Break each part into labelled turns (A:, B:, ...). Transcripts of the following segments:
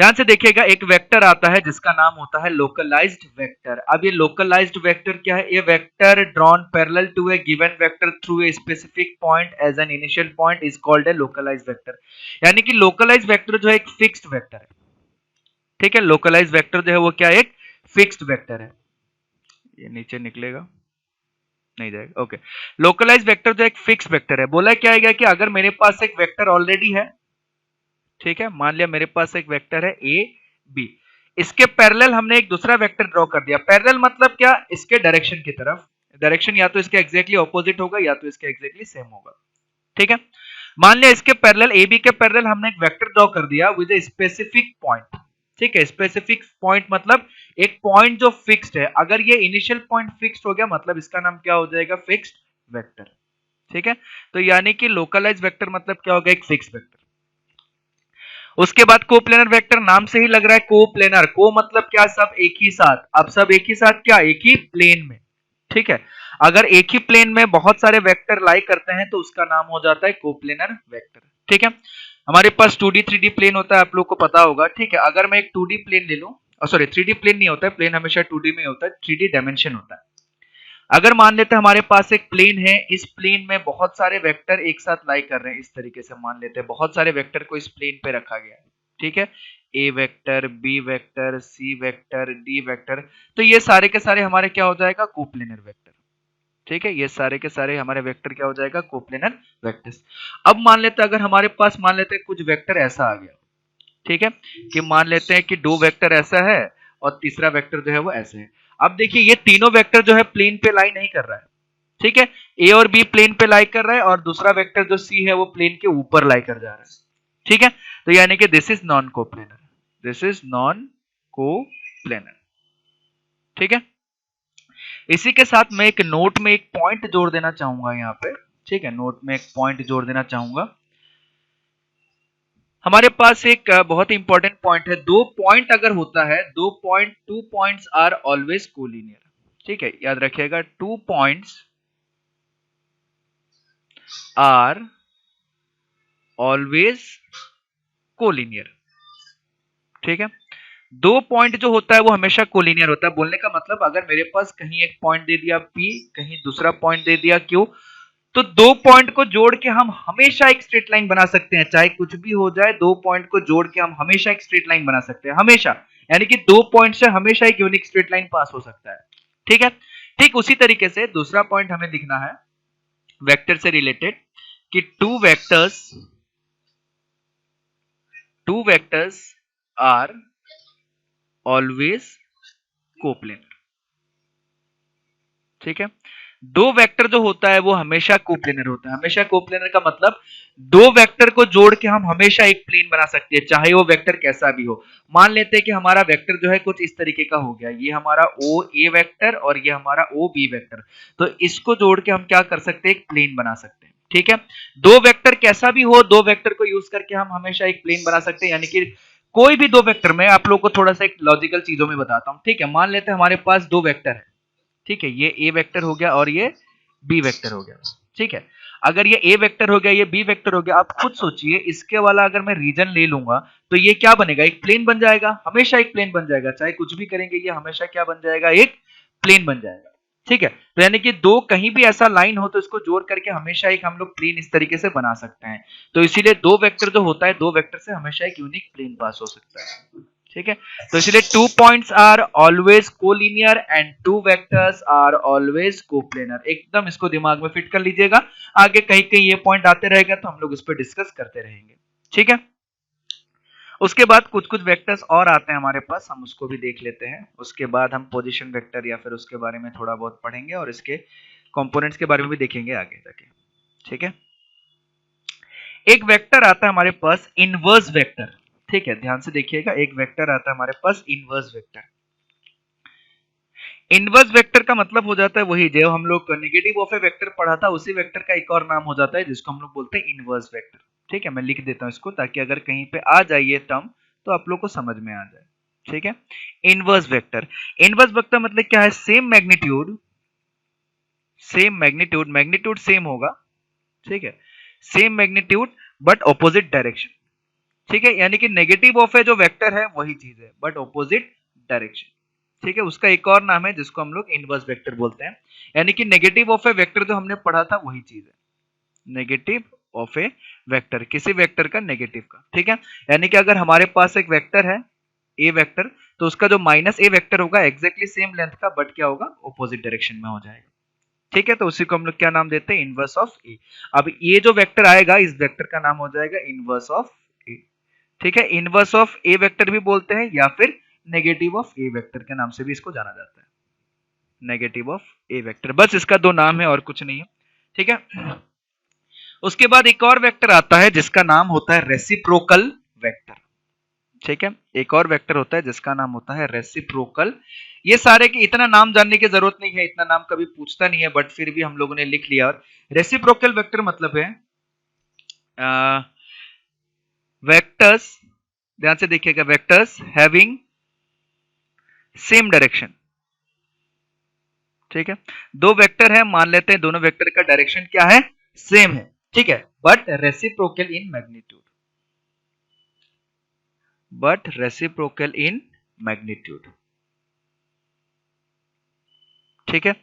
A: ध्यान से देखिएगा, एक वेक्टर आता है जिसका नाम होता है लोकलाइज्ड वेक्टर। अब ये लोकलाइज्ड वेक्टर क्या है? ये vector drawn parallel to a given vector through a specific point as an initial point is called a localised vector. यानी कि लोकलाइज्ड वेक्टर जो है एक फिक्स्ड वेक्टर है। ठीक है, लोकलाइज्ड वेक्टर जो है वो क्या है? एक फिक्स्ड वेक्टर है। ये नीचे निकलेगा, नहीं जाएगा, ओके। लोकलाइज्ड वेक्टर जो एक फिक्स वेक्टर है, बोला क्या है कि अगर मेरे पास एक वेक्टर ऑलरेडी है, ठीक है, मान लिया मेरे पास एक वेक्टर है ए बी, इसके पैरेलल हमने एक दूसरा वेक्टर ड्रॉ कर दिया। पैरेलल मतलब क्या? इसके डायरेक्शन की तरफ। डायरेक्शन या तो इसके एग्जैक्टली ऑपोजिट होगा या तो इसके एग्जैक्टली सेम होगा। ठीक है, मान लिया इसके पैरेलल, ए बी के पैरेलल हमने एक वेक्टर ड्रॉ कर दिया विद ए स्पेसिफिक पॉइंट। ठीक है, स्पेसिफिक पॉइंट मतलब एक पॉइंट जो फिक्स्ड है। अगर ये इनिशियल पॉइंट फिक्स्ड हो गया मतलब इसका नाम क्या हो जाएगा? Fixed vector. ठीक है, तो यानी कि लोकलाइज वेक्टर मतलब क्या होगा? एक फिक्स्ड वेक्टर। उसके बाद कोप्लेनर वेक्टर, नाम से ही लग रहा है कोप्लेनर। को मतलब क्या? सब एक ही साथ। अब सब एक ही साथ क्या? एक ही प्लेन में। ठीक है, अगर एक ही प्लेन में बहुत सारे वेक्टर लाई करते हैं तो उसका नाम हो जाता है कोप्लेनर वेक्टर। ठीक है, हमारे पास 2D 3D प्लेन होता है, आप लोग को पता होगा। ठीक है, अगर मैं एक 2D प्लेन ले लूं, सॉरी 3D प्लेन नहीं होता है, प्लेन हमेशा 2D में होता है, 3D डायमेंशन होता है। अगर मान लेते हैं हमारे पास एक प्लेन है, इस प्लेन में बहुत सारे वेक्टर एक साथ लाई कर रहे हैं, इस तरीके से मान लेते हैं बहुत सारे वेक्टर को इस प्लेन पे रखा गया है। ठीक है, A vector, B vector, C vector, D vector, तो ये सारे के सारे हमारे क्या हो जाएगा? Coplanar vector. ठीक है, ये सारे के सारे हमारे वेक्टर क्या हो जाएगा? Coplanar vectors. अब मान लेते हैं अगर हमारे पास मान लेते हैं कुछ वेक्टर ऐसा आ गया। ठीक है, कि मान लेते हैं कि दो वेक्टर ऐसा है और तीसरा वेक्टर जो है वो ऐसे है। अब देखिए ये तीनों वेक्टर जो है प्लेन पे लाई नहीं कर रहा है। ठीक है, ए और बी प्लेन पे लाई कर रहा है और दूसरा वेक्टर जो सी है वो प्लेन के ऊपर लाई कर जा रहा है। ठीक है, तो यानी कि this is non coplanar, this is non coplanar. ठीक है, इसी के साथ मैं एक नोट में एक पॉइंट जोड़ देना चाहूंगा यहाँ पे। ठीक है, नोट में एक पॉइंट जोड़ देना चाहूंगा। हमारे पास एक बहुत ही इंपॉर्टेंट पॉइंट है, दो पॉइंट अगर होता है, दो पॉइंट, two points are always collinear. ठीक है, याद रखिएगा, two points are always collinear. ठीक है, दो पॉइंट जो होता है वो हमेशा कोलिनियर होता है। बोलने का मतलब अगर मेरे पास कहीं एक पॉइंट दे दिया P, कहीं दूसरा पॉइंट दे दिया Q, तो दो पॉइंट को जोड़ के हम हमेशा एक स्ट्रेट लाइन बना सकते हैं। चाहे कुछ भी हो जाए, दो पॉइंट को जोड़ के हम हमेशा एक स्ट्रेट लाइन बना सकते हैं, हमेशा। यानी कि दो पॉइंट से हमेशा एक यूनिक स्ट्रेट लाइन पास हो सकता है। ठीक है, ठीक उसी तरीके से दूसरा पॉइंट हमें लिखना है वेक्टर से रिलेटेड कि two vectors are always coplanar. ठीक है, दो वेक्टर जो होता है वो हमेशा कोप्लेनर होता है। हमेशा कोप्लेनर का मतलब दो वेक्टर को जोड़ के हम हमेशा एक प्लेन बना सकते हैं, चाहे वो वेक्टर कैसा भी हो। मान लेते हैं कि हमारा वेक्टर जो है कुछ इस तरीके का हो गया, ये हमारा ओ ए वेक्टर और ये हमारा ओ बी वेक्टर, तो इसको जोड़ के हम क्या कर सकते हैं? एक प्लेन बना सकते हैं। ठीक है, दो वेक्टर कैसा भी हो, दो वेक्टर को यूज करके हम हमेशा एक प्लेन बना सकते हैं। यानी कि कोई भी दो वेक्टर, मैं आप लोग को थोड़ा सा एक लॉजिकल चीजों में बताता हूं। ठीक है, मान लेते हैं हमारे पास दो वेक्टर है। ठीक है, ये ए वेक्टर हो गया और ये बी वेक्टर हो गया। ठीक है, अगर ये ए वेक्टर हो गया, ये बी वेक्टर हो गया, आप खुद सोचिए इसके वाला अगर मैं रीजन ले लूंगा तो ये क्या बनेगा? एक प्लेन बन जाएगा, हमेशा एक प्लेन बन जाएगा। चाहे कुछ भी करेंगे ये हमेशा क्या बन जाएगा? एक प्लेन बन जाएगा। ठीक है, तो यानी कि दो कहीं भी ऐसा लाइन हो तो इसको जोड़ करके हमेशा एक हम लोग प्लेन इस तरीके से बना सकते हैं। तो इसीलिए दो वेक्टर जो होता है, दो वेक्टर से हमेशा एक यूनिक प्लेन पास हो सकता है। ठीक है, तो इसलिए two points are always collinear and two vectors are always coplanar. एकदम इसको दिमाग में फिट कर लीजिएगा, आगे कहीं कहीं ये पॉइंट आते रहेगा तो हम लोग इस पर डिस्कस करते रहेंगे। ठीक है, उसके बाद कुछ कुछ वेक्टर्स और आते हैं हमारे पास, हम उसको भी देख लेते हैं। उसके बाद हम पोजीशन वेक्टर या फिर उसके बारे में थोड़ा बहुत पढ़ेंगे और इसके कंपोनेंट्स के बारे में भी देखेंगे आगे जाके। ठीक है, एक वेक्टर आता है हमारे पास इनवर्स वेक्टर। ठीक है, ध्यान से देखिएगा, एक वेक्टर आता है हमारे पास इनवर्स वेक्टर। इनवर्स वेक्टर का मतलब हो जाता है वही जो हम लोग नेगेटिव ऑफ ए वेक्टर पढ़ा था, उसी वेक्टर का एक और नाम हो जाता है जिसको हम लोग बोलते हैं इनवर्स वेक्टर। ठीक है, मैं लिख देता हूं इसको ताकि अगर कहीं पे आ जाए ये टर्म तो आप लोग को समझ में आ जाए। ठीक है, इनवर्स वेक्टर, इनवर्स वेक्टर मतलब क्या है? सेम मैग्नीट्यूड, मैग्नीट्यूड सेम होगा। ठीक है, same magnitude but opposite direction. ठीक है, यानी कि नेगेटिव ऑफ ए जो वेक्टर है वही चीज है बट ऑपोजिट डायरेक्शन। ठीक है, उसका एक और नाम है जिसको हम लोग इनवर्स वेक्टर बोलते हैं, यानी कि नेगेटिव ऑफ ए वेक्टर जो हमने पढ़ा था वही चीज है, नेगेटिव ऑफ ए वेक्टर, किसी वेक्टर का नेगेटिव का। ठीक है, यानी कि अगर हमारे पास एक वेक्टर है ए वेक्टर, तो उसका जो माइनस ए वेक्टर होगा एग्जैक्टली सेम लेंथ का बट क्या होगा, ऑपोजिट डायरेक्शन में हो जाएगा। ठीक है, तो उसी को हम लोग क्या नाम देते हैं, इनवर्स ऑफ ए। अब ये जो वेक्टर आएगा इस वेक्टर का नाम हो जाएगा इनवर्स ऑफ ए। ठीक है, इनवर्स ऑफ ए वेक्टर भी बोलते हैं या फिर नेगेटिव ऑफ ए वेक्टर के नाम से भी इसको जाना जाता है, नेगेटिव ऑफ ए वेक्टर, बस इसका दो नाम है और कुछ नहीं है। ठीक है, उसके बाद एक और वेक्टर आता है जिसका नाम होता है रेसिप्रोकल वेक्टर। ठीक है, एक और वेक्टर होता है जिसका नाम होता है रेसिप्रोकल। ये सारे के इतना नाम जानने की जरूरत नहीं है, इतना नाम कभी पूछता नहीं है बट फिर भी हम लोगों ने लिख लिया। और रेसिप्रोकल वेक्टर मतलब है वेक्टर्स, ध्यान से देखिएगा, वेक्टर्स हैविंग सेम डायरेक्शन। ठीक है, दो वेक्टर है, मान लेते हैं दोनों वेक्टर का डायरेक्शन क्या है, सेम है। ठीक है, but reciprocal in magnitude, but reciprocal in magnitude. ठीक है,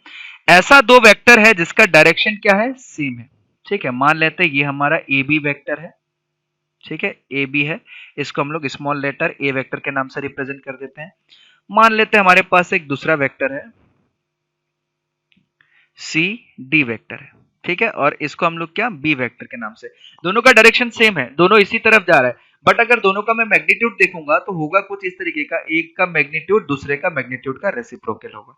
A: ऐसा दो वेक्टर है जिसका डायरेक्शन क्या है, सेम है। ठीक है, मान लेते हैं ये हमारा ए बी वेक्टर है। ठीक है, ए बी है, इसको हम लोग स्मॉल लेटर ए वेक्टर के नाम से रिप्रेजेंट कर देते हैं। मान लेते हैं हमारे पास एक दूसरा वेक्टर है सी डी वेक्टर है। ठीक है, और इसको हम लोग क्या, बी वेक्टर के नाम से। दोनों का डायरेक्शन सेम है, दोनों इसी तरफ जा रहा है, बट अगर दोनों का मैं मैग्नीट्यूड देखूंगा तो होगा कुछ इस तरीके का, एक का मैग्नीट्यूड दूसरे का मैग्नीट्यूड का रेसिप्रोकल होगा।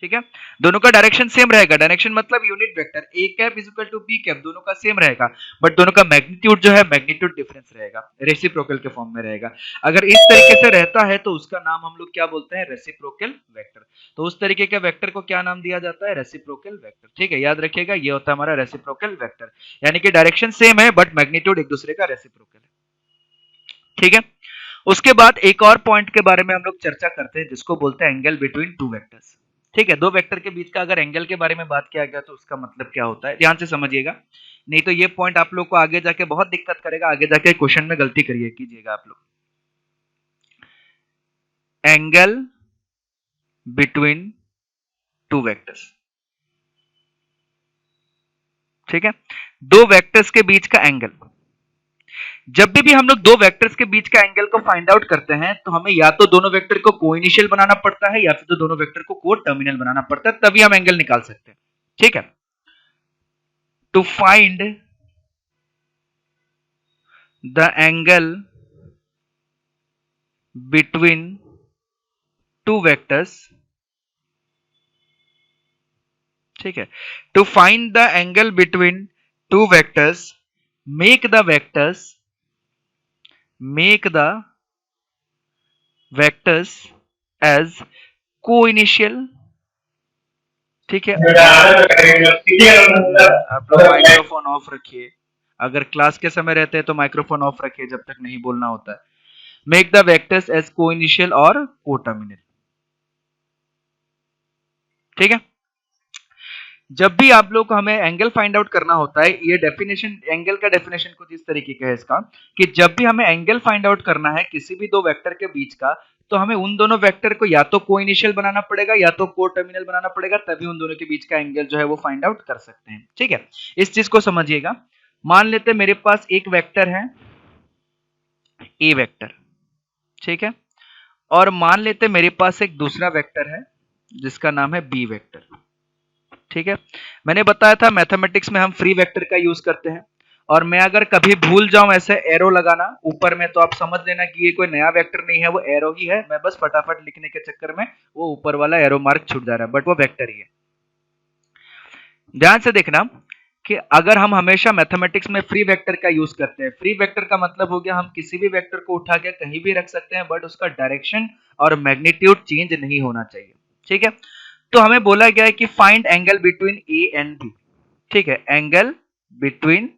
A: ठीक है, दोनों का डायरेक्शन सेम रहेगा, डायरेक्शन मतलब unit vector, A cap is equal to B cap, दोनों का सेम रहेगा, बट दोनों का मैग्नीट्यूड जो है मैग्नीट्यूड डिफरेंस रहेगा, रेसिप्रोकल के फॉर्म में रहेगा। अगर इस तरीके से रहता है तो उसका नाम हम लोग क्या बोलते हैं, रेसिप्रोकल वेक्टर। तो उस तरीके के वेक्टर को क्या नाम दिया जाता है, रेसिप्रोकल वेक्टर। ठीक है, याद रखिएगा, ये होता है हमारा रेसिप्रोकल वेक्टर, यानी कि डायरेक्शन सेम है बट मैग्नीट्यूड एक दूसरे का रेसिप्रोकल है। ठीक है, उसके बाद एक और पॉइंट के बारे में हम लोग चर्चा करते हैं जिसको बोलते हैं एंगल बिटवीन टू वेक्टर्स। ठीक है, दो वेक्टर के बीच का अगर एंगल के बारे में बात किया गया तो उसका मतलब क्या होता है, ध्यान से समझिएगा, नहीं तो ये पॉइंट आप लोग को आगे जाके बहुत दिक्कत करेगा, आगे जाके क्वेश्चन में गलती करिए कीजिएगा आप लोग। Angle between two vectors. ठीक है, दो वेक्टर्स के बीच का एंगल, जब भी हम लोग दो वेक्टर्स के बीच का एंगल को फाइंड आउट करते हैं तो हमें या तो दोनों वेक्टर को कोइनिशियल बनाना पड़ता है या फिर तो दोनों वेक्टर को को टर्मिनल बनाना पड़ता है, तभी हम एंगल निकाल सकते हैं। ठीक है, to find the angle between two vectors, ठीक है, to find the angle between two vectors, make the vectors as coinitial. ठीक है, आप लोग माइक्रोफोन ऑफ रखिए, अगर क्लास के समय रहते हैं तो माइक्रोफोन ऑफ रखिए जब तक नहीं बोलना होता है। मेक द वेक्टर्स एज कोइनिशियल और कोटर्मिनल। ठीक है, जब भी आप लोग को हमें एंगल फाइंड आउट करना होता है, ये डेफिनेशन, एंगल का डेफिनेशन कुछ इस तरीके का है इसका, कि जब भी हमें एंगल फाइंड आउट करना है किसी भी दो वेक्टर के बीच का, तो हमें उन दोनों वेक्टर को या तो कोइनिशियल बनाना पड़ेगा या तो कोटर्मिनल बनाना पड़ेगा, तभी उन दोनों के बीच का एंगल जो है वो फाइंड आउट कर सकते हैं। ठीक है, इस चीज को समझिएगा। मान लेते मेरे पास एक वेक्टर है ए वेक्टर, ठीक है, और मान लेते मेरे पास एक दूसरा वेक्टर है जिसका नाम है बी वेक्टर। ठीक है, मैंने बताया था मैथमेटिक्स में हम फ्री वेक्टर का यूज करते हैं, और मैं अगर कभी भूल जाऊं ऐसे एरो लगाना ऊपर में तो आप समझ लेना कि ये कोई नया वेक्टर नहीं है, वो एरो ही है, मैं बस फटाफट लिखने के चक्कर में वो ऊपर वाला एरो मार्क छूट जा रहा है, बट वो वेक्टर ही है। ध्यान से देखना कि अगर हम हमेशा मैथमेटिक्स में फ्री वेक्टर का यूज करते हैं, फ्री वेक्टर का मतलब हो गया हम किसी भी वेक्टर को उठा के कहीं भी रख सकते हैं, बट उसका डायरेक्शन और मैग्नीट्यूड चेंज नहीं होना चाहिए। ठीक है, तो हमें बोला गया है कि find angle between A and B. ठीक है, angle between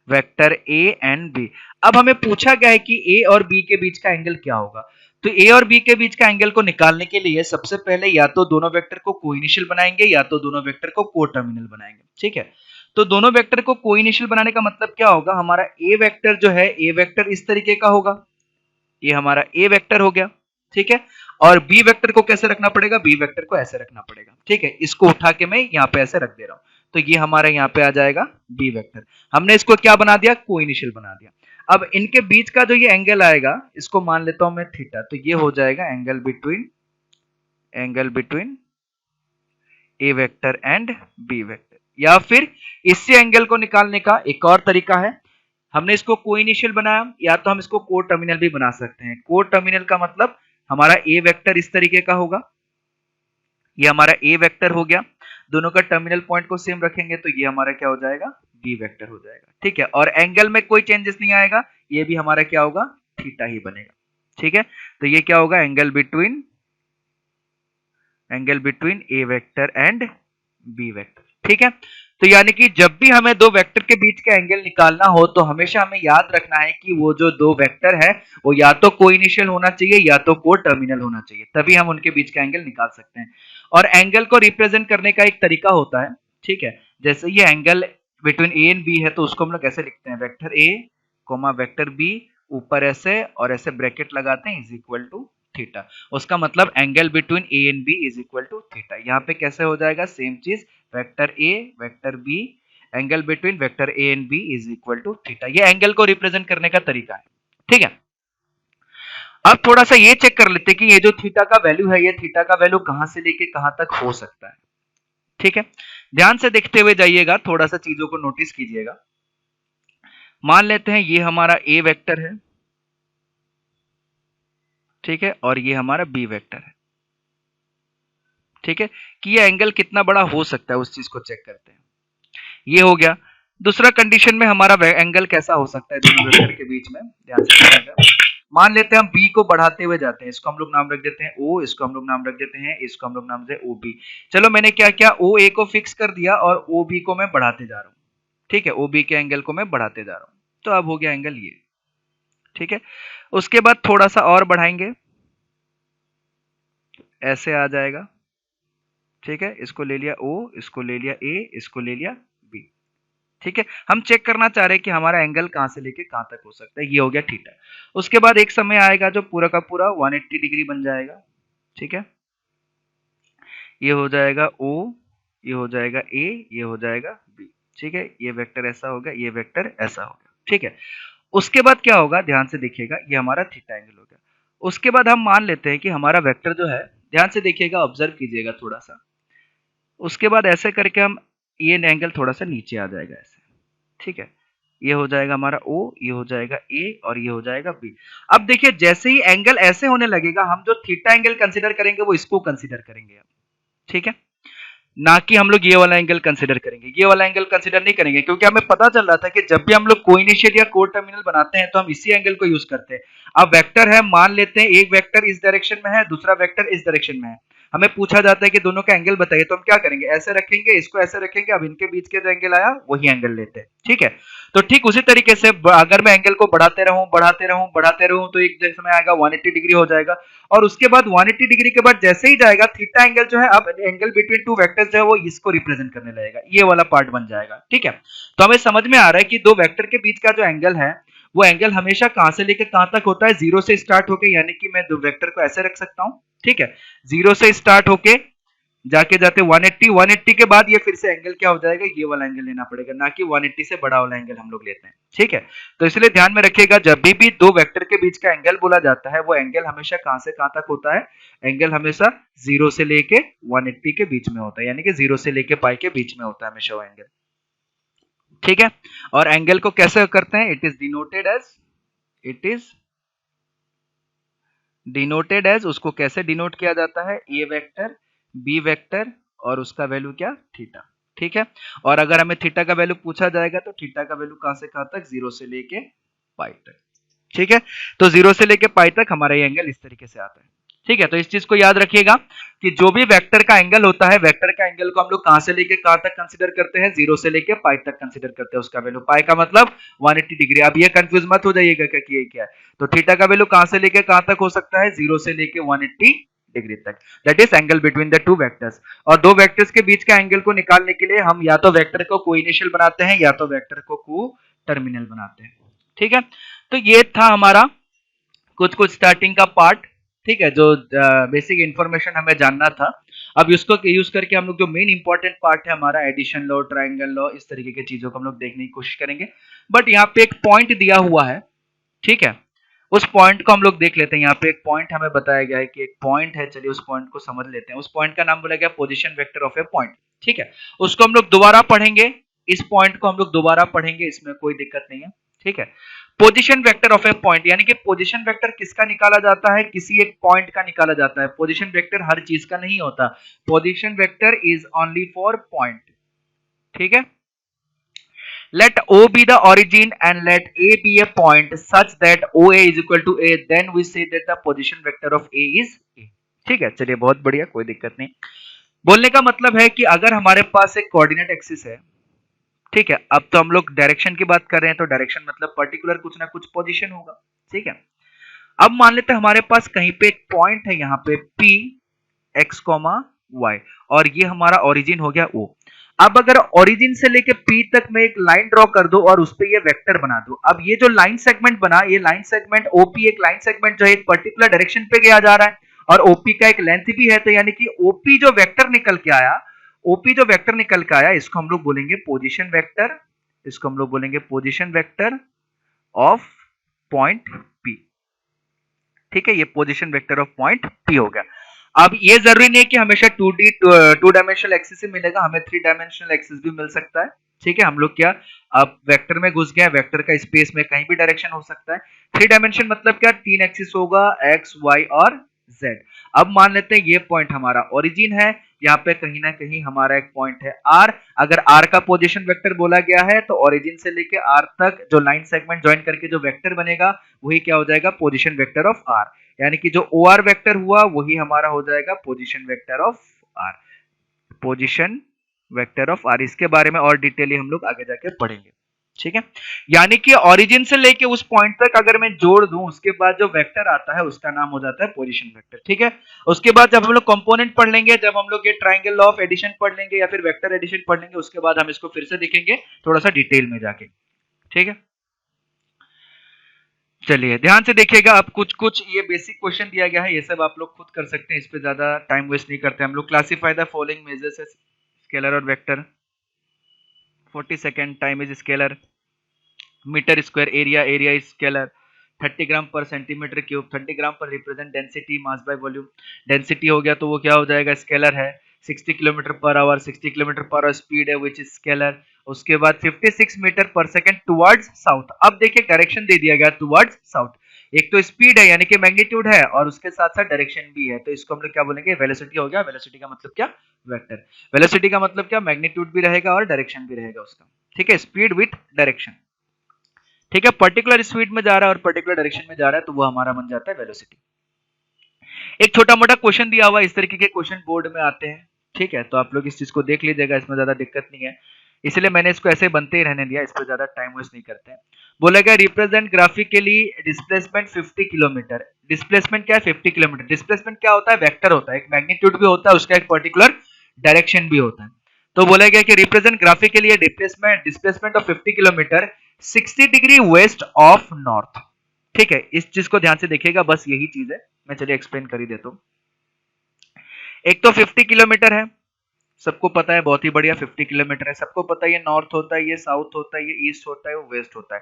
A: vector A and B. अब हमें पूछा गया है कि ए और बी के बीच का एंगल क्या होगा, तो ए और बी के बीच का एंगल को निकालने के लिए सबसे पहले या तो दोनों वेक्टर को कोइनिशियल बनाएंगे या तो दोनों वेक्टर को कोटर्मिनल बनाएंगे। ठीक है, तो दोनों वेक्टर को कोइनिशियल बनाने का मतलब क्या होगा, हमारा ए वेक्टर जो है, ए वेक्टर इस तरीके का होगा, ये हमारा ए वेक्टर हो गया, ठीक है। और बी वेक्टर को कैसे रखना पड़ेगा, बी वेक्टर को ऐसे रखना पड़ेगा, ठीक है। इसको उठा के मैं यहाँ पे ऐसे रख दे रहा हूं, तो ये हमारा यहाँ पे आ जाएगा बी वेक्टर। हमने इसको क्या बना दिया, कोइनिशियल बना दिया। अब इनके बीच का जो ये एंगल आएगा, इसको मान लेता हूं मैं थीटा, तो ये हो जाएगा angle between A vector and B vector. या फिर इससे एंगल को निकालने का एक और तरीका है, हमने इसको कोइनिशियल बनाया, या तो हम इसको को टर्मिनल भी बना सकते हैं। को टर्मिनल का मतलब हमारा ए वेक्टर इस तरीके का होगा, ये हमारा ए वेक्टर हो गया, दोनों का टर्मिनल पॉइंट को सेम रखेंगे तो ये हमारा क्या हो जाएगा, बी वेक्टर हो जाएगा, ठीक है। और एंगल में कोई चेंजेस नहीं आएगा, ये भी हमारा क्या होगा, थीटा ही बनेगा, ठीक है। तो ये क्या होगा, angle between A vector and B vector, ठीक है। तो यानी कि जब भी हमें दो वेक्टर के बीच का एंगल निकालना हो तो हमेशा हमें याद रखना है कि वो जो दो वेक्टर है वो या तो कोइनिशियल होना चाहिए या तो को टर्मिनल होना चाहिए, तभी हम उनके बीच का एंगल निकाल सकते हैं। और एंगल को रिप्रेजेंट करने का एक तरीका होता है, ठीक है। जैसे ये angle between A and B है तो उसको हम लोग कैसे लिखते हैं, vector A comma vector B, ऊपर ऐसे और ऐसे ब्रैकेट लगाते हैं, इज इक्वल टू थीटा। उसका मतलब angle between A and B is equal to theta. यहाँ पे कैसे हो जाएगा, सेम चीज, vector A vector B, angle between vector A and B is equal to theta. ये एंगल को रिप्रेजेंट करने का तरीका है, ठीक है। अब थोड़ा सा ये चेक कर लेते हैं कि ये जो थीटा का वैल्यू है, ये थीटा का वैल्यू कहां से लेके कहां तक हो सकता है, ठीक है। ध्यान से देखते हुए जाइएगा, थोड़ा सा चीजों को नोटिस कीजिएगा। मान लेते हैं ये हमारा ए वेक्टर है, ठीक है, और ये हमारा बी वेक्टर है, ठीक है, कि ये एंगल कितना बड़ा हो सकता है उस चीज को चेक करते हैं। ये हो गया। दूसरा कंडीशन में हमारा एंगल कैसा हो सकता है दोनों वेक्टर के बीच में, ध्यान से देखिएगा। मान लेते हैं हम बी को बढ़ाते हुए जाते हैं, इसको हम लोग नाम रख देते हैं ओ, इसको हम लोग नाम रख देते हैं, इसको हम लोग नाम देते हैं ओ बी। चलो मैंने क्या किया, ओ ए को फिक्स कर दिया और ओ बी को मैं बढ़ाते जा रहा हूँ, ठीक है, ओ बी के एंगल को मैं बढ़ाते जा रहा हूँ, तो अब हो गया एंगल ये, ठीक है। उसके बाद थोड़ा सा और बढ़ाएंगे, ऐसे आ जाएगा, ठीक है। इसको ले लिया ओ, इसको ले लिया ए, इसको ले लिया बी, ठीक है। हम चेक करना चाह रहे हैं कि हमारा एंगल कहां से लेके कहां तक हो सकता है, ये हो गया थीटा। उसके बाद एक समय आएगा जो पूरा का पूरा 180 डिग्री बन जाएगा, ठीक है। ये हो जाएगा ओ, ये हो जाएगा ए, ये हो जाएगा बी, ठीक है। ये वेक्टर ऐसा होगा, ये वेक्टर ऐसा होगा, ठीक है। उसके बाद क्या होगा, ध्यान से देखिएगा, ये हमारा थीटा एंगल हो गया। उसके बाद हम मान लेते हैं कि हमारा वेक्टर जो है, ध्यान से देखिएगा, ऑब्जर्व कीजिएगा थोड़ा सा। उसके बाद ऐसे करके हम, ये एंगल थोड़ा सा नीचे आ जाएगा ऐसे, ठीक है। ये हो जाएगा हमारा ओ, ये हो जाएगा ए और ये हो जाएगा बी। अब देखिए जैसे ही एंगल ऐसे होने लगेगा, हम जो थीटा एंगल कंसीडर करेंगे वो इसको कंसीडर करेंगे, ठीक है, ना कि हम लोग ये वाला एंगल कंसीडर करेंगे। ये वाला एंगल कंसीडर नहीं करेंगे क्योंकि हमें पता चल रहा था कि जब भी हम लोग कोइनिशियल या को टर्मिनल बनाते हैं तो हम इसी एंगल को यूज करते हैं। अब वेक्टर है, मान लेते हैं एक वेक्टर इस डायरेक्शन में है, दूसरा वेक्टर इस डायरेक्शन में है, हमें पूछा जाता है कि दोनों का एंगल बताइए, तो हम क्या करेंगे, ऐसे रखेंगे, इसको ऐसे रखेंगे, अब इनके बीच के जो एंगल आया वही एंगल लेते हैं, ठीक है। तो ठीक उसी तरीके से अगर मैं एंगल को बढ़ाते रहूं तो एक समय आएगा 180 डिग्री हो जाएगा, और उसके बाद 180 डिग्री के बाद जैसे ही जाएगा थीटा एंगल जो है, अब एंगल बिटवीन टू वेक्टर्स जो है वो इसको रिप्रेजेंट करने लगेगा, ये वाला पार्ट बन जाएगा, ठीक है। तो हमें समझ में आ रहा है कि दो वेक्टर के बीच का जो एंगल है वो एंगल हमेशा कहां से लेकर कहां तक होता है, जीरो से स्टार्ट होके, यानी कि मैं दो वेक्टर को ऐसे रख सकता हूं, ठीक है, जीरो से स्टार्ट होके जाके जाते 180 के बाद ये फिर से एंगल क्या हो जाएगा, ये वाला एंगल लेना पड़ेगा, ना कि 180 से बड़ा वाला एंगल हम लोग लेते हैं, ठीक है। तो इसलिए ध्यान में रखिएगा, जब भी दो वेक्टर के बीच का एंगल बोला जाता है वो एंगल हमेशा कहां से कहां तक होता है, एंगल हमेशा 0 से लेके 180 के बीच में होता है, यानी कि 0 से लेके पाई के बीच में होता है हमेशा वो एंगल, ठीक है। और एंगल को कैसे करते हैं, इट इज डिनोटेड एज, उसको कैसे डिनोट किया जाता है, ए वेक्टर बी वेक्टर और उसका वैल्यू क्या, थीटा, ठीक है। और अगर हमें थीटा का वैल्यू पूछा जाएगा तो थीटा का वैल्यू कहां से कहां तक, 0 से लेके पाई तक, ठीक है। तो 0 से लेके पाई तक हमारा ये एंगल इस तरीके से आता है, ठीक है। तो इस चीज को याद रखिएगा कि जो भी वेक्टर का एंगल होता है, वेक्टर का एंगल को हम लोग कहां से लेके कहां तक कंसीडर करते हैं, 0 से लेके पाई तक कंसीडर करते हैं, उसका वैल्यू पाई का मतलब 180 डिग्री। अब ये कंफ्यूज मत हो जाइएगा कि ये क्या है। तो थीटा का वैल्यू कहां से लेके कहां तक हो सकता है, 0 से लेके 180 डिग्री तक, that is angle between the two vectors. और दो वेक्टर्स के बीच का एंगल को निकालने के लिए हम या तो वेक्टर को को इनिशियल बनाते हैं या तो वेक्टर को टर्मिनल बनाते हैं। ठीक है, तो ये था हमारा कुछ कुछ स्टार्टिंग का पार्ट। ठीक है, जो बेसिक इंफॉर्मेशन हमें जानना था। अब इसको यूज करके हम लोग जो मेन इंपॉर्टेंट पार्ट है हमारा एडिशन लॉ, ट्रायंगल लॉ, इस तरीके की चीजों को हम लोग देखने की कोशिश करेंगे। बट यहाँ पे एक पॉइंट दिया हुआ है, ठीक है, उस पॉइंट को हम लोग देख लेते हैं। यहाँ पे एक पॉइंट हमें बताया गया है कि एक पॉइंट है, चलिए उस पॉइंट को समझ लेते हैं। उस पॉइंट का नाम बोला गया position vector of A point. ठीक है, उसको हम लोग दोबारा पढ़ेंगे, इस पॉइंट को हम लोग दोबारा पढ़ेंगे, इसमें कोई दिक्कत नहीं है। ठीक है, position vector of A point, यानी कि पोजीशन वेक्टर किसका निकाला जाता है, किसी एक पॉइंट का निकाला जाता है। पोजीशन वेक्टर हर चीज का नहीं होता, position vector is only for point. ठीक है, let O be the origin and let A be a point such that OA is equal to A, then we say that the position vector of A is A। ठीक है, चलिए बहुत बढ़िया, कोई दिक्कत नहीं। बोलने का मतलब है कि अगर हमारे पास एक कोऑर्डिनेट एक्सिस है, ठीक है, अब तो हम लोग डायरेक्शन की बात कर रहे हैं, तो डायरेक्शन मतलब पर्टिकुलर कुछ ना कुछ पोजीशन होगा। ठीक है, अब मान लेते हैं हमारे पास कहीं पे एक पॉइंट है, यहाँ पे P x, y, और ये हमारा ओरिजिन हो गया O। अब अगर ओरिजिन से लेके P तक मैं एक लाइन ड्रॉ कर दो और उस पे ये वेक्टर बना दो, अब ये जो लाइन सेगमेंट बना, ये लाइन सेगमेंट OP एक लाइन सेगमेंट जो है एक पर्टिकुलर डायरेक्शन पे गया जा रहा है और OP का एक लेंथ भी है, तो यानी कि OP जो वेक्टर निकल के आया, OP जो वेक्टर निकल के आया, इसको हम लोग बोलेंगे पोजीशन वेक्टर, इसको हम लोग बोलेंगे position vector of point P। ठीक है, ये position vector of point P हो गया। अब ये जरूरी नहीं है कि हमेशा 2D टू डायमेंशनल एक्सिस ही मिलेगा, हमें 3 डायमेंशनल एक्सिस भी मिल सकता है। ठीक है, हम लोग क्या अब वेक्टर में घुस गए, वेक्टर का स्पेस में कहीं भी डायरेक्शन हो सकता है। 3 डायमेंशन मतलब क्या, 3 एक्सिस होगा, x, y और z। अब मान लेते हैं ये पॉइंट हमारा ओरिजिन है, यहाँ पे कहीं ना कहीं हमारा एक पॉइंट है r। अगर r का पोजीशन वेक्टर बोला गया है तो ओरिजिन से लेके r तक जो लाइन सेगमेंट ज्वाइन करके जो वेक्टर बनेगा वही क्या हो जाएगा, पोजीशन वेक्टर ऑफ r। यानी कि जो OR वेक्टर हुआ वही हमारा हो जाएगा position vector of R, position vector of R। इसके बारे में और डिटेली हम लोग आगे जाके पढ़ेंगे। ठीक है, यानी कि ओरिजिन से लेके उस पॉइंट तक अगर मैं जोड़ दूं, उसके बाद जो वेक्टर आता है उसका नाम हो जाता है पोजीशन वेक्टर। ठीक है, उसके बाद जब हम लोग कंपोनेंट पढ़ लेंगे, जब हम लोग ये ट्रायंगल लॉ ऑफ एडिशन पढ़ लेंगे या फिर वेक्टर एडिशन पढ़ लेंगे, उसके बाद हम इसको फिर से देखेंगे थोड़ा सा डिटेल में जाके। ठीक है, चलिए ध्यान से देखिएगा। अब कुछ कुछ ये बेसिक क्वेश्चन दिया गया है, ये सब आप लोग खुद कर सकते हैं, इस पे ज्यादा टाइम वेस्ट नहीं करते हम लोग। Classify the following measures as scalar और vector. 40 second, time is scalar. Metre square area, area is scalar. 30 gram per centimetre cube, 30 gram per represent density, mass by volume. Density हो गया तो वो क्या हो जाएगा, स्केलर है। 60 kilometre per hour, 60 kilometre per hour speed है which is scalar. उसके बाद 56 मीटर पर सेकंड टुवर्ड्स साउथ। अब देखिए डायरेक्शन दे दिया गया टुवर्ड्स साउथ, एक तो स्पीड है यानी कि मैग्नीट्यूड है और उसके साथ साथ डायरेक्शन भी है, तो इसको हम लोग क्या बोलेंगे, वेलोसिटी हो गया। वेलोसिटी का मतलब क्या, वेक्टर। वेलोसिटी का मतलब क्या, मैग्नीट्यूड भी रहेगा और डायरेक्शन भी रहेगा उसका। ठीक है, स्पीड विथ डायरेक्शन। ठीक है, पर्टिकुलर स्पीड में जा रहा है और पर्टिकुलर डायरेक्शन में जा रहा है तो वो हमारा बन जाता है वेलोसिटी। एक छोटा मोटा क्वेश्चन दिया हुआ है, इस तरीके के क्वेश्चन बोर्ड में आते हैं। ठीक है, तो आप लोग इस चीज को देख लीजिएगा, इसमें ज्यादा दिक्कत नहीं है, इसलिए मैंने इसको ऐसे बनते ही रहने दिया, इस पर ज्यादा टाइम वेस्ट नहीं करते हैं। बोला गया represent graphically displacement 50 kilometre. Displacement क्या है, 50 किलोमीटर। डिस्प्लेसमेंट क्या होता है, वेक्टर होता है, एक मैग्नीट्यूड भी होता है, उसका एक पर्टिकुलर डायरेक्शन भी होता है। तो बोला गया कि represent graphically displacement of 50 kilometre 60 degree west of north. ठीक है, इस चीज को ध्यान से देखिएगा, बस यही चीज है, मैं चलिए एक्सप्लेन कर ही देता हूं। एक तो 50 किलोमीटर है, सबको पता है, बहुत ही बढ़िया 50 किलोमीटर है, सबको पता है ये नॉर्थ होता है, ये साउथ होता है, ये ईस्ट होता है, वो वेस्ट होता है।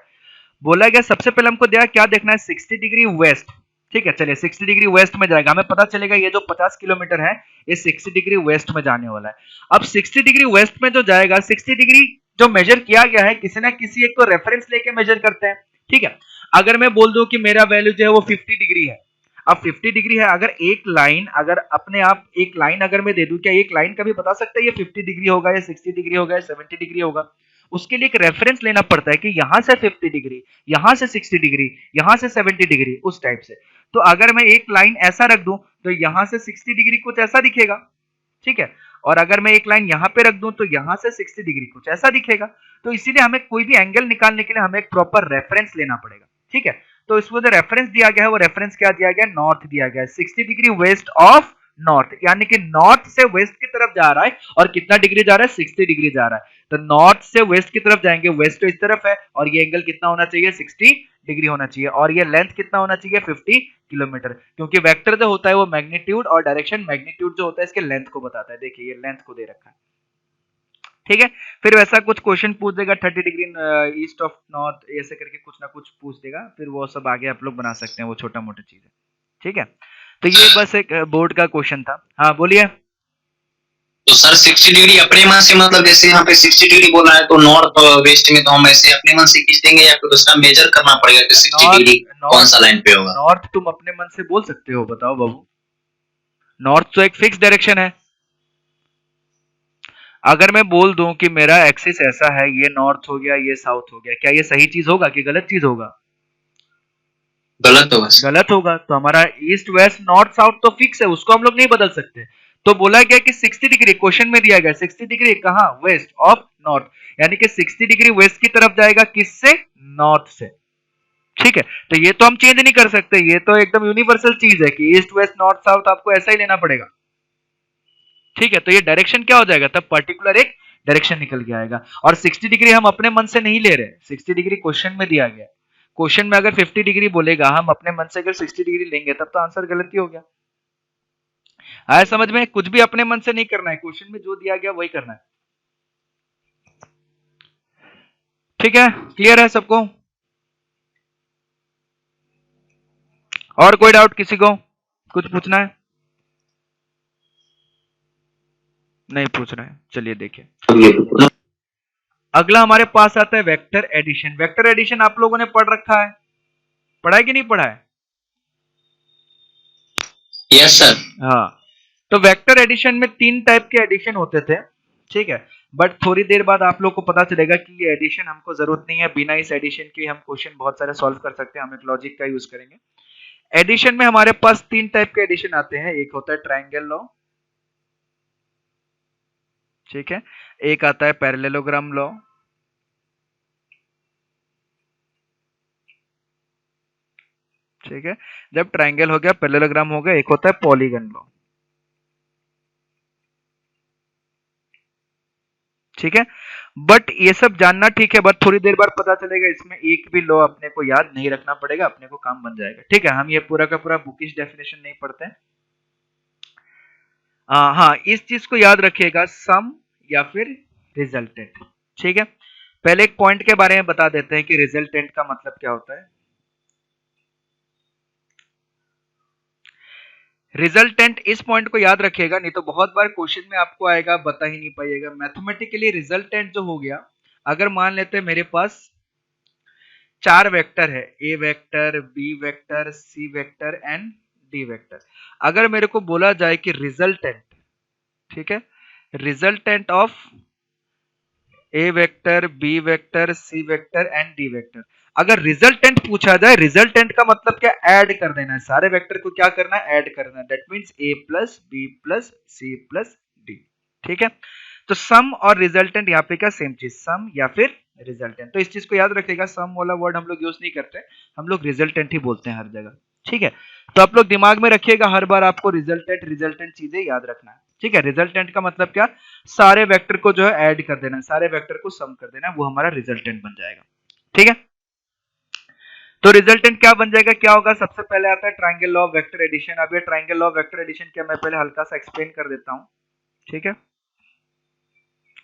A: बोला गया सबसे पहले हमको क्या देखना है, 60 डिग्री वेस्ट। ठीक है, चलिए 60 डिग्री वेस्ट में जाएगा, हमें पता चलेगा ये जो 50 किलोमीटर है ये 60 डिग्री वेस्ट में जाने वाला है। अब 60 डिग्री वेस्ट में जो जाएगा, 60 डिग्री जो मेजर किया गया है, किसी ना किसी एक को रेफरेंस लेके मेजर करते हैं। ठीक है, अगर मैं बोल दूं कि मेरा वैल्यू जो है वो 50 डिग्री है, अब 50 डिग्री है, अगर एक लाइन, अगर अपने आप एक लाइन अगर मैं दे दूं, क्या एक लाइन कभी बता सकता है ये 50 डिग्री होगा या 60 डिग्री होगा या 70 डिग्री होगा? उसके लिए एक रेफरेंस लेना पड़ता है कि यहां से 50 डिग्री, यहां से 60 डिग्री, यहां से 70 डिग्री, उस टाइप से। तो अगर मैं एक लाइन ऐसा रख दूं तो यहां से 60 डिग्री कुछ ऐसा दिखेगा। ठीक है, और अगर मैं एक लाइन यहां पे रख दूं तो यहां से 60 डिग्री कुछ ऐसा दिखेगा। तो इसीलिए हमें कोई भी एंगल निकालने के लिए हमें एक प्रॉपर रेफरेंस लेना पड़ेगा। ठीक है, तो इसको जो रेफरेंस दिया गया है वो रेफरेंस क्या दिया गया, नॉर्थ दिया गया है, 60 डिग्री वेस्ट ऑफ नॉर्थ, यानी कि नॉर्थ से वेस्ट की तरफ जा रहा है और कितना डिग्री जा रहा है, 60 डिग्री जा रहा है। तो नॉर्थ से वेस्ट की तरफ जाएंगे, वेस्ट तो इस तरफ है और ये एंगल कितना होना चाहिए, 60 डिग्री होना चाहिए और ये लेंथ कितना होना चाहिए, 50 किलोमीटर, क्योंकि वेक्टर जो होता है वो मैग्नीट्यूड और डायरेक्शन, मैग्नीट्यूड जो होता है इसके लेंथ को बताता है। देखिए ये लेंथ को दे रखा है, ठीक है। फिर वैसा कुछ क्वेश्चन पूछ देगा 30 डिग्री ईस्ट ऑफ नॉर्थ, ऐसे करके कुछ ना कुछ पूछ देगा, फिर वो सब आगे आप लोग बना सकते हैं, वो छोटा मोटा चीज है, ठीक है। तो ये बस एक बोर्ड का क्वेश्चन था। हाँ बोलिए।
B: तो सर 60 डिग्री अपने मन से, मतलब जैसे यहाँ पे 60 डिग्री बोला है तो नॉर्थ वेस्ट में तो हम ऐसे अपने मन से खींच देंगे या फिर उसका मेजर करना पड़ेगा कि 60 डिग्री कौन सा लाइन पे होगा?
A: नॉर्थ तुम अपने मन से बोल सकते हो, बताओ बाबू। नॉर्थ तो एक फिक्स डायरेक्शन है। अगर मैं बोल दूं कि मेरा एक्सिस ऐसा है, ये नॉर्थ हो गया, ये साउथ हो गया, क्या ये सही चीज होगा कि गलत चीज होगा?
B: गलत होगा।
A: गलत होगा। तो हमारा ईस्ट वेस्ट नॉर्थ साउथ तो फिक्स है, उसको हम लोग नहीं बदल सकते। तो बोला गया कि 60 डिग्री, क्वेश्चन में दिया गया 60 डिग्री कहां, वेस्ट ऑफ नॉर्थ, यानी कि 60 डिग्री वेस्ट की तरफ जाएगा, किससे, नॉर्थ से, ठीक है। तो ये तो हम चेंज नहीं कर सकते, ये तो एकदम यूनिवर्सल चीज है कि ईस्ट वेस्ट नॉर्थ साउथ आपको ऐसा ही लेना पड़ेगा, ठीक है। तो ये डायरेक्शन क्या हो जाएगा, तब पर्टिकुलर एक डायरेक्शन निकल के आएगा। और 60 डिग्री हम अपने मन से नहीं ले रहे, 60 डिग्री क्वेश्चन में दिया गया। क्वेश्चन में अगर 50 डिग्री बोलेगा, हम अपने मन से अगर 60 डिग्री लेंगे तब तो आंसर गलत ही हो गया। आया समझ में? कुछ भी अपने मन से नहीं करना है, क्वेश्चन में जो दिया गया वही करना है, ठीक है। क्लियर है सबको? और कोई डाउट किसी को, कुछ पूछना है? नहीं पूछ रहे हैं, चलिए देखिए। अगला हमारे पास आता है वेक्टर एडिशन। वेक्टर एडिशन आप लोगों ने पढ़ रखा है, पढ़ा है कि नहीं पढ़ा है?
B: Yes sir.
A: हाँ। तो वेक्टर एडिशन में 3 टाइप के एडिशन होते थे, ठीक है। बट थोड़ी देर बाद आप लोग को पता चलेगा कि ये एडिशन हमको जरूरत नहीं है, बिना इस एडिशन के हम क्वेश्चन बहुत सारे सॉल्व कर सकते हैं, हम एक लॉजिक का यूज करेंगे। एडिशन में हमारे पास 3 टाइप के एडिशन आते हैं। एक होता है ट्रायंगल लॉ, ठीक है। एक आता है पैरेललोग्राम लॉ, ठीक है। जब ट्रायंगल हो गया, पैरेललोग्राम हो गया, एक होता है पॉलीगन लॉ, ठीक है। बट ये सब जानना ठीक है, बट थोड़ी देर बाद पता चलेगा इसमें एक भी लॉ अपने को याद नहीं रखना पड़ेगा, अपने को काम बन जाएगा, ठीक है। हम ये पूरा का पूरा बुकिश डेफिनेशन नहीं पढ़ते हैं। हाँ, इस चीज को याद रखिएगा, सम या फिर रिजल्टेंट, ठीक है। पहले एक पॉइंट के बारे में बता देते हैं कि रिजल्टेंट का मतलब क्या होता है। रिजल्टेंट, इस पॉइंट को याद रखिएगा, नहीं तो बहुत बार क्वेश्चन में आपको आएगा, बता ही नहीं पाइएगा। मैथमेटिकली रिजल्टेंट जो हो गया, अगर मान लेते हैं मेरे पास 4 वेक्टर है, A vector, B vector, C vector and D vector. अगर मेरे को बोला जाए कि रिजल्टेंट, ठीक है, resultant of A vector, B vector, C vector and D vector, अगर रिजल्टेंट पूछा जाए, रिजल्टेंट का मतलब क्या, ऐड कर देना है, सारे वेक्टर को क्या करना है, ऐड करना है। That means A plus B plus C plus D, ठीक है। तो सम और रिजल्टेंट यहाँ पे क्या, सेम चीज, सम या फिर रिजल्टेंट। तो इस चीज को याद रखिएगा, सम वाला वर्ड हम लोग यूज नहीं करते, हम लोग रिजल्टेंट ही बोलते हैं हर जगह, ठीक है। तो आप लोग दिमाग में रखिएगा, हर बार आपको रिजल्टेंट रिजल्टेंट चीजें याद रखना है, ठीक है। रिजल्टेंट का मतलब क्या, सारे वेक्टर को जो है ऐड कर देना है, सारे वेक्टर को सम कर देना है, वो हमारा रिजल्टेंट बन जाएगा, ठीक है। तो रिजल्टेंट क्या बन जाएगा, क्या होगा, सबसे पहले आता है triangle law of vector addition. अब ये triangle law of vector addition क्या, मैं पहले हल्का सा एक्सप्लेन कर देता हूं, ठीक है,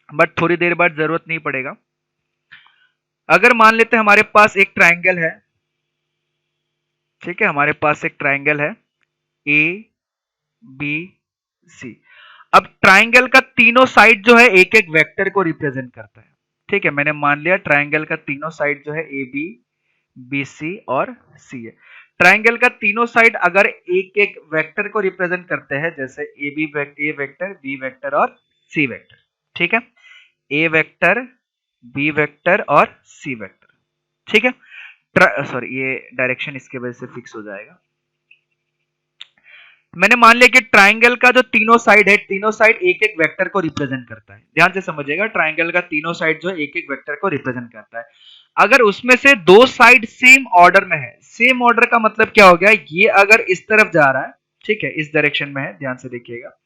A: बट थोड़ी देर बाद जरूरत नहीं पड़ेगा। अगर मान लेते हैं हमारे पास एक ट्रायंगल है, ठीक है, हमारे पास एक ट्रायंगल है ए बी सी। अब ट्रायंगल का तीनों साइड जो है एक एक वेक्टर को रिप्रेजेंट करता है, ठीक है। मैंने मान लिया ट्रायंगल का तीनों साइड जो है ए बी, बी सी और सी है। ट्रायंगल का तीनों साइड अगर एक एक वेक्टर को रिप्रेजेंट करते हैं, जैसे ए वेक्टर, बी वेक्टर और सी वेक्टर, ठीक है, ए वेक्टर, बी वेक्टर और सी वेक्टर, ठीक है। सॉरी, ये डायरेक्शन इसके वजह से फिक्स हो जाएगा। मैंने मान लिया कि ट्रायंगल का जो तीनों साइड है, तीनों साइड एक एक वेक्टर को रिप्रेजेंट करता है। ध्यान से समझिएगा, ट्रायंगल का तीनों साइड जो है एक एक वेक्टर को रिप्रेजेंट करता है। अगर उसमें से 2 साइड सेम ऑर्डर में है, सेम ऑर्डर का मतलब क्या हो गया, ये अगर इस तरफ जा रहा है ठीक है, इस डायरेक्शन में है, ध्यान से देखिएगा।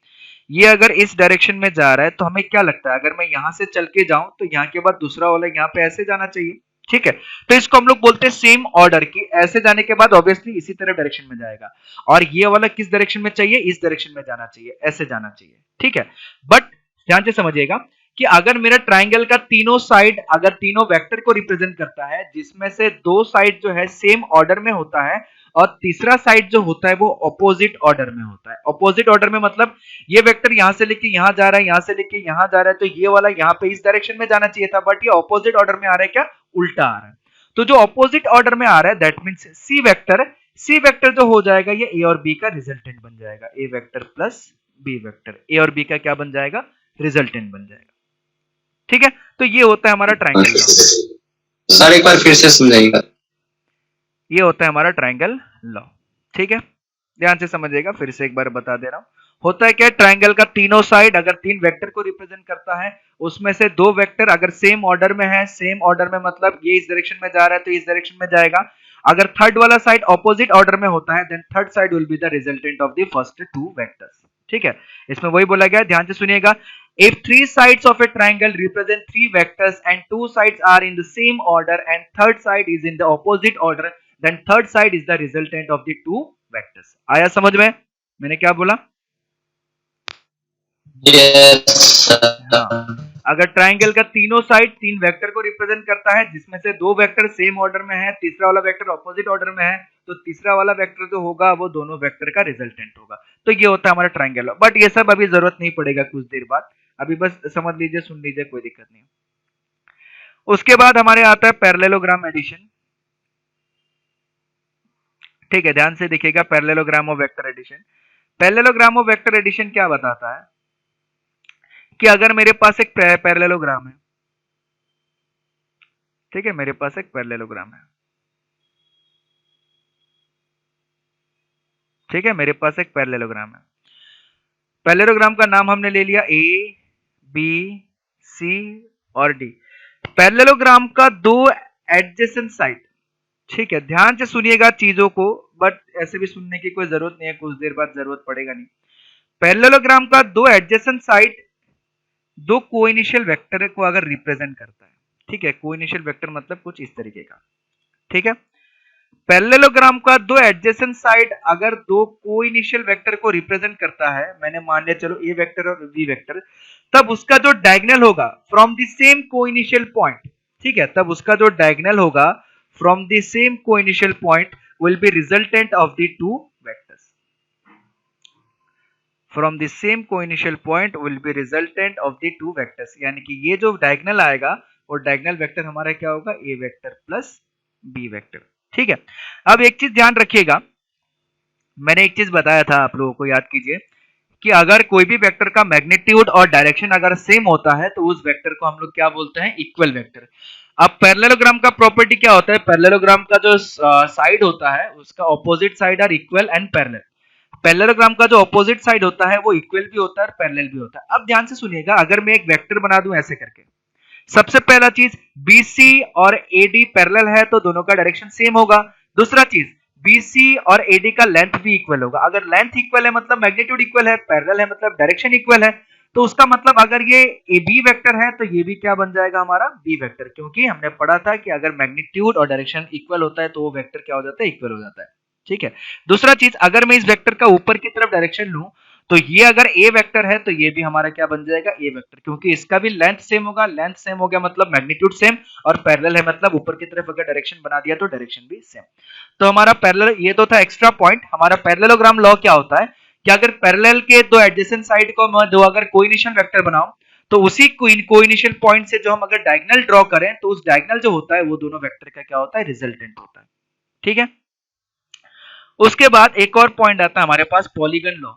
A: ये अगर इस डायरेक्शन में जा रहा है तो हमें क्या लगता है, अगर मैं यहां से चल के जाऊं तो यहाँ के बाद दूसरा वाला यहाँ पे ऐसे जाना चाहिए, ठीक है। तो इसको हम लोग बोलते हैं सेम ऑर्डर की, ऐसे जाने के बाद ऑब्वियसली इसी तरह डायरेक्शन में जाएगा। और ये वाला किस डायरेक्शन में चाहिए, इस डायरेक्शन में जाना चाहिए, ऐसे जाना चाहिए, ठीक है। बट ध्यान से समझिएगा कि अगर मेरा ट्राइंगल का तीनों साइड अगर तीनों वेक्टर को रिप्रेजेंट करता है, जिसमें से दो साइड जो है सेम ऑर्डर में होता है और तीसरा साइड जो होता है वो ऑपोजिट ऑर्डर में होता है। ऑपोजिट ऑर्डर में मतलब ये वेक्टर यहां से लेके यहां जा रहा है, यहां से लेके यहां जा रहा है, तो ये वाला यहां पे इस डायरेक्शन में जाना चाहिए था, बट ये ऑपोजिट ऑर्डर में आ रहा है, क्या उल्टा आ रहा है। तो जो ऑपोजिट ऑर्डर में आ रहा है दैट मींस सी वेक्टर जो हो जाएगा ये ए और बी का रिजल्टेंट बन जाएगा, A vector plus B vector, ए और बी का क्या बन जाएगा, रिजल्टेंट बन जाएगा, ठीक है। तो ये होता है हमारा ट्राइंगल लॉ।
B: सर एक बार फिर से समझाइएगा।
A: ये होता है हमारा ट्राइंगल लॉ, ठीक है। ध्यान से समझिएगा, फिर से एक बार बता दे रहा हूं। होता है क्या, ट्राइंगल का तीनों साइड अगर तीन वेक्टर को रिप्रेजेंट करता है, उसमें से दो वेक्टर अगर सेम ऑर्डर में है, सेम ऑर्डर में मतलब ये इस डायरेक्शन में जा रहा है तो इस डायरेक्शन में जाएगा। अगर थर्ड वाला साइड ऑपोजिट ऑर्डर में होता है then third side will be the resultant of the first two vectors, ठीक है। इसमें वही बोला गया, ध्यान से सुनिएगा। If three sides of a triangle represent three vectors and two sides are in the same order and third side is in the opposite order, then third side is the resultant of the two vectors. आया समझ में मैंने क्या बोला?
B: Yes,
A: हाँ, अगर triangle का तीनों साइड तीन वेक्टर को रिप्रेजेंट करता है, जिसमें से दो वेक्टर सेम ऑर्डर में है, तीसरा वाला वेक्टर ऑपोजिट ऑर्डर में है, तो तीसरा वाला वेक्टर जो होगा वो दोनों वेक्टर का रिजल्टेंट होगा। तो ये होता है हमारा ट्राइंगल। बट ये सब अभी जरूरत नहीं पड़ेगा कुछ देर बाद, अभी बस समझ लीजिए, सुन लीजिए, कोई दिक्कत नहीं। उसके बाद हमारे आता है पैरेललोग्राम एडिशन, ठीक है। ध्यान से देखिएगा, parallelogram of vector addition. Parallelogram of vector addition क्या बताता है कि अगर मेरे पास एक पैरेललोग्राम है, ठीक है, मेरे पास एक पैरेललोग्राम है, ठीक है, मेरे पास एक पैरेललोग्राम है। पैरेललोग्राम का नाम हमने ले लिया ए बी सी और डी। पैरेललोग्राम का दो एडजेसेंट साइड, ठीक है, ध्यान से सुनिएगा चीजों को, बट ऐसे भी सुनने की कोई जरूरत नहीं है, कुछ देर बाद जरूरत पड़ेगा नहीं। पैरेललोग्राम का दो एडजेसेंट साइड दो कोइनिशियल वेक्टर को अगर रिप्रेजेंट करता है, ठीक है, कोइनिशियल वेक्टर मतलब कुछ इस तरीके का, ठीक है। पैरेललोग्राम का दो एडजेसेंट साइड अगर दो कोइनिशियल वेक्टर को रिप्रेजेंट करता है, मैंने मान लिया चलो ए वेक्टर और बी वेक्टर, तब उसका जो डायगोनल होगा from the same coinitial point, ठीक है, तब उसका जो डायगोनल होगा from the same coinitial point will be resultant of the two vectors. From the same coinitial point will be resultant of the two vectors, यानी कि ये जो डायगोनल आएगा वो डायगोनल वेक्टर हमारा क्या होगा, ए वेक्टर प्लस बी वेक्टर, ठीक है। अब एक चीज ध्यान रखिएगा, मैंने एक चीज बताया था आप लोगों को, याद कीजिए कि अगर कोई भी वेक्टर का मैग्नीट्यूड और डायरेक्शन अगर सेम होता है तो उस वेक्टर को हम लोग क्या बोलते हैं, इक्वल वेक्टर। अब पैरेललोग्राम का प्रॉपर्टी क्या होता है, पैरेललोग्राम का जो साइड होता है उसका opposite side are equal and parallel. Parallelogram का जो ऑपोजिट साइड होता है वो इक्वल भी होता है और पैरेलल भी होता है। अब ध्यान से सुनिएगा, अगर मैं एक वेक्टर बना दूं ऐसे करके, सबसे पहला चीज BC और AD पैरेलल है तो दोनों का डायरेक्शन सेम होगा। दूसरा चीज BC और AD का लेंथ भी इक्वल होगा। अगर लेंथ इक्वल है मतलब मैग्नीट्यूड इक्वल है, पैरेलल है मतलब डायरेक्शन इक्वल है, तो उसका मतलब अगर ये AB वेक्टर है तो ये भी क्या बन जाएगा हमारा B वेक्टर, क्योंकि हमने पढ़ा था कि अगर मैग्नीट्यूड और डायरेक्शन इक्वल होता है तो वो वेक्टर क्या हो जाता है, इक्वल हो जाता है, ठीक है। दूसरा चीज, अगर मैं इस वेक्टर का ऊपर की तरफ डायरेक्शन लूं तो ये अगर ए वेक्टर है तो ये भी हमारा क्या बन जाएगा, ए वेक्टर, क्योंकि इसका भी लेंथ सेम होगा, लेंथ सेम हो गया मतलब मैग्नीट्यूड सेम, और पैरेलल है मतलब ऊपर की तरफ अगर डायरेक्शन बना दिया तो डायरेक्शन भी सेम। तो हमारा पैरेलल, ये तो था एक्स्ट्रा पॉइंट। हमारा पैरेललोग्राम लॉ क्या होता है कि अगर पैरेलल के दो एडजेसेंट साइड को मैं दो अगर कोइनिशियल वेक्टर बनाऊं तो उसी कोइनिशियल पॉइंट से जो हम अगर डायगोनल ड्रॉ करें तो उस डायगोनल जो होता है वो दोनों वेक्टर का क्या होता है, रिजल्टेंट होता है, ठीक है। उसके बाद एक और पॉइंट आता है हमारे पास, पॉलीगन लॉ,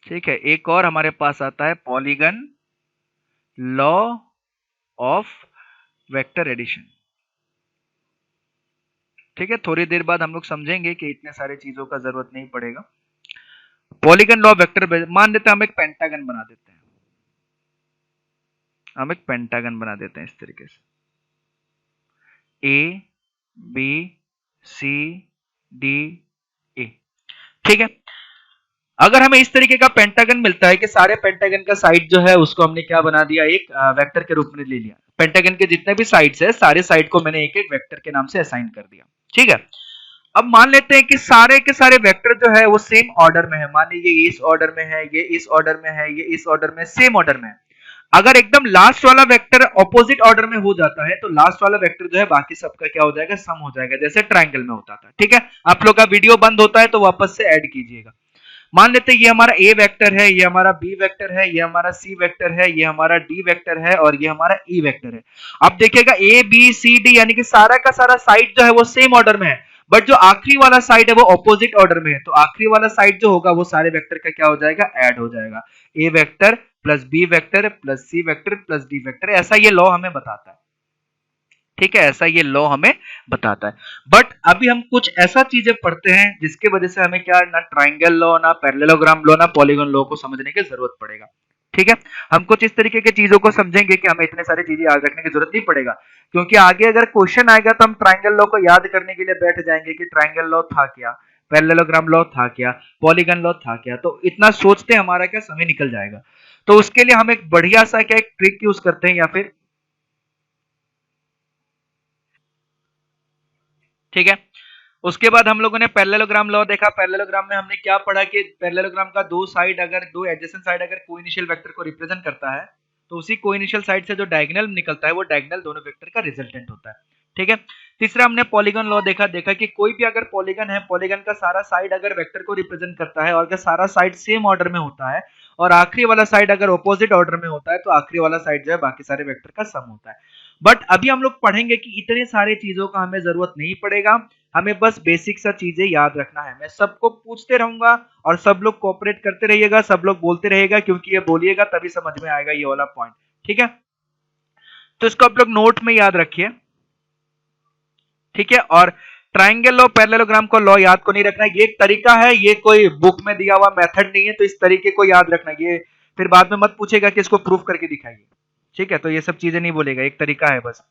A: ठीक है। एक और हमारे पास आता है polygon law of vector addition, ठीक है। थोड़ी देर बाद हम लोग समझेंगे कि इतने सारे चीजों का जरूरत नहीं पड़ेगा। पॉलीगन लॉ ऑफ वेक्टर, मान लेते हैं हम एक पेंटागन बना देते हैं, हम एक पेंटागन बना देते हैं इस तरीके से, A B C D A, ठीक है। अगर हमें इस तरीके का पेंटागन मिलता है कि सारे पेंटागन का साइड जो है उसको हमने क्या बना दिया, एक वेक्टर के रूप में ले लिया। पेंटागन के जितने भी साइड्स है सारे साइड को मैंने एक एक वेक्टर के नाम से असाइन कर दिया। ठीक है। अब मान लेते हैं कि सारे के सारे वेक्टर जो है वो सेम ऑर्डर में है। मान लीजिए ये इस ऑर्डर में है, ये इस ऑर्डर में है, ये इस ऑर्डर में, सेम ऑर्डर में है। अगर एकदम लास्ट वाला वेक्टर ऑपोजिट ऑर्डर में हो जाता है तो लास्ट वाला वेक्टर जो है बाकी सबका क्या हो जाएगा, सम हो जाएगा, जैसे ट्रायंगल में होता था। ठीक है। आप लोग का वीडियो बंद होता है तो वापस से ऐड कीजिएगा। मान लेते हैं ये हमारा ए वेक्टर है, ये हमारा बी वेक्टर है, ये हमारा सी वेक्टर है, ये हमारा डी वेक्टर है और ये हमारा ई वेक्टर है। अब देखिएगा ए बी सी डी यानी कि सारा का सारा साइड जो है वो सेम ऑर्डर में है, बट जो आखिरी वाला साइड है वो ऑपोजिट ऑर्डर में है। तो आखिरी वाला साइड जो होगा वो सारे वेक्टर का क्या हो जाएगा, ऐड हो जाएगा। A vector plus B vector plus C vector plus D vector, ऐसा ये लॉ हमें बताता है। ठीक है, ऐसा ये लॉ हमें बताता है। बट अभी हम कुछ ऐसा चीजें पढ़ते हैं जिसके वजह से हमें क्या, ना ट्राइंगल लॉ, ना पैरेललोग्राम लॉ, ना पॉलीगॉन लॉ को समझने की जरूरत पड़ेगा। ठीक है। हम कुछ इस तरीके की चीजों को समझेंगे कि हमें इतने सारी चीजें याद रखने की जरूरत नहीं पड़ेगा, क्योंकि आगे अगर क्वेश्चन आएगा तो हम ट्राइंगल लॉ को याद करने के लिए बैठ जाएंगे कि ट्राइंगल लॉ था क्या, पैरेललोग्राम लॉ था क्या, पॉलीगॉन लॉ था क्या। तो इतना सोचते हमारा क्या समय निकल जाएगा। तो उसके लिए हम एक बढ़िया सा क्या एक ट्रिक यूज करते हैं, या फिर ठीक है। उसके बाद हम लोगों ने पैरेललोग्राम लॉ देखा। पैरेललोग्राम में हमने क्या पढ़ा कि पैरेललोग्राम का दो साइड, अगर दो एडजेसेंट साइड अगर कोइनिशियल वेक्टर को रिप्रेजेंट करता है तो उसी कोइनिशियल साइड से जो डायगोनल निकलता है वो डायगोनल दोनों वेक्टर का रिजल्टेंट होता है। ठीक है। तीसरा हमने पॉलीगॉन लॉ देखा कि कोई भी अगर पॉलीगॉन है, पॉलीगॉन का सारा साइड अगर वेक्टर को रिप्रेजेंट करता है और अगर सारा साइड सेम ऑर्डर में होता है और आखिरी वाला साइड अगर ऑपोजिट ऑर्डर में होता है तो आखिरी वाला साइड जो है बाकी सारे वेक्टर का सम होता है। बट अभी हम लोग पढ़ेंगे कि इतने सारे चीजों का हमें जरूरत नहीं पड़ेगा, हमें बस बेसिक सा चीजें याद रखना है। मैं सबको पूछते रहूंगा और सब लोग कोऑपरेट करते रहिएगा, सब लोग बोलते रहिएगा, क्योंकि ये बोलिएगा तभी समझ में आएगा ये वाला पॉइंट। ठीक है। तो इसको आप लोग नोट में याद रखिए। ठीक है। और ट्राइंगल लॉ पैरेललोग्राम को लॉ याद को नहीं रखना है, ये एक तरीका है, ये कोई बुक में दिया हुआ मेथड नहीं है। तो इस तरीके को याद रखना, ये फिर बाद में मत पूछेगा कि इसको प्रूफ करके दिखाइए। ठीक है। तो ये सब चीजें नहीं बोलेगा, एक तरीका है बस।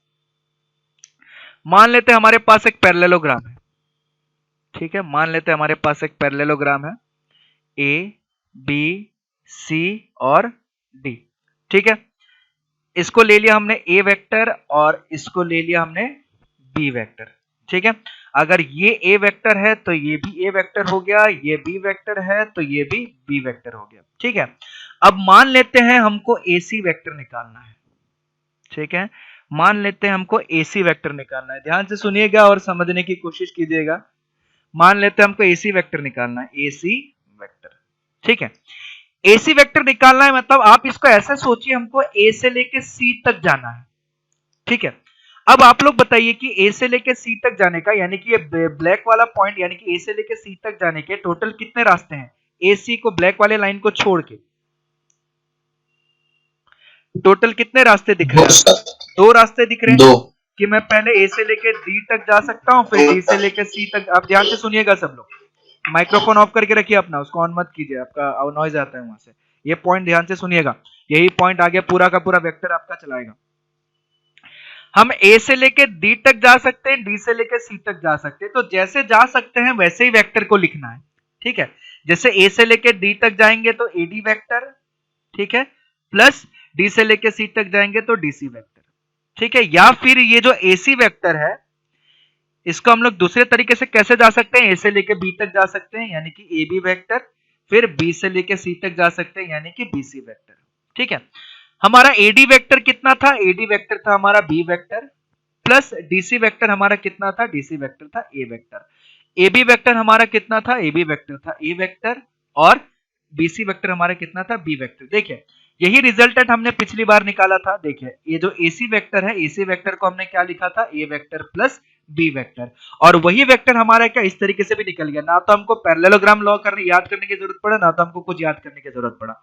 A: मान लेते हैं हमारे पास एक पैरेललोग्राम है। ठीक है। मान लेते हैं हमारे पास एक पैरेललोग्राम है, ए बी सी और डी। ठीक है। इसको ले लिया हमने ए वेक्टर और इसको ले लिया हमने बी वेक्टर। ठीक है। अगर ये ए वेक्टर है तो ये भी ए वेक्टर हो गया, ये बी वेक्टर है तो ये भी बी वेक्टर हो गया। ठीक है। अब मान लेते हैं हमको एसी वेक्टर निकालना है। ठीक है। मान लेते हैं हमको एसी वेक्टर निकालना है। ध्यान से सुनिएगा और समझने की कोशिश कीजिएगा। मान लेते हैं हमको एसी वेक्टर निकालना है, एसी वेक्टर। ठीक है। एसी वेक्टर निकालना है मतलब आप इसको ऐसे सोचिए, हमको ए से लेके सी तक जाना है। ठीक है। अब आप लोग बताइए कि ए से लेके सी तक जाने का, यानी कि ये ब्लैक वाला पॉइंट, यानी कि ए से लेके सी तक जाने के टोटल कितने रास्ते हैं, ए सी को ब्लैक वाले लाइन को छोड़ के टोटल कितने रास्ते दिख रहे हैं? दो रास्ते दिख रहे हैं। दो। कि मैं पहले ए से लेके डी तक जा सकता हूं, फिर डी से लेके सी तक। आप ध्यान से सुनिएगा सब लोग, माइक्रोफोन ऑफ करके रखिए अपना, उसको ऑन मत कीजिए, आपका नॉइज आता है वहां से। ये पॉइंट ध्यान से सुनिएगा, यही पॉइंट आगे पूरा का पूरा वेक्टर आपका चलाएगा। हम ए से लेके डी तक जा सकते हैं, डी से लेके सी तक जा सकते हैं। तो जैसे जा सकते हैं वैसे ही वेक्टर को लिखना है। ठीक है। जैसे ए से लेके डी तक जाएंगे तो एडी वेक्टर, ठीक है, प्लस डी से लेके सी तक जाएंगे तो डीसी वेक्टर। ठीक है। या फिर ये जो एसी वेक्टर है इसको हम लोग दूसरे तरीके से कैसे जा सकते हैं, ए से लेके बी तक जा सकते हैं यानी कि ए बी वेक्टर, फिर बी से लेके सी तक जा सकते हैं यानी कि बीसी वेक्टर। ठीक है। हमारा एडी वेक्टर कितना था, एडी वेक्टर था हमारा B vector, plus DC vector हमारा कितना था, डीसी वेक्टर था ए वेक्टर। एबी वेक्टर हमारा कितना था, एबी वेक्टर था ए वेक्टर, और बीसी वेक्टर हमारा कितना था, बी वेक्टर। देखिए यही रिजल्टेंट हमने पिछली बार निकाला था। देखिए ये जो एसी वेक्टर है, एसी वेक्टर को हमने क्या लिखा था, ए वेक्टर प्लस बी वेक्टर, और वही वेक्टर हमारा क्या इस तरीके से भी निकल गया। ना तो हमको पैरेललोग्राम लॉ याद करने की जरूरत पड़ा, ना तो हमको कुछ याद करने की जरूरत पड़ा।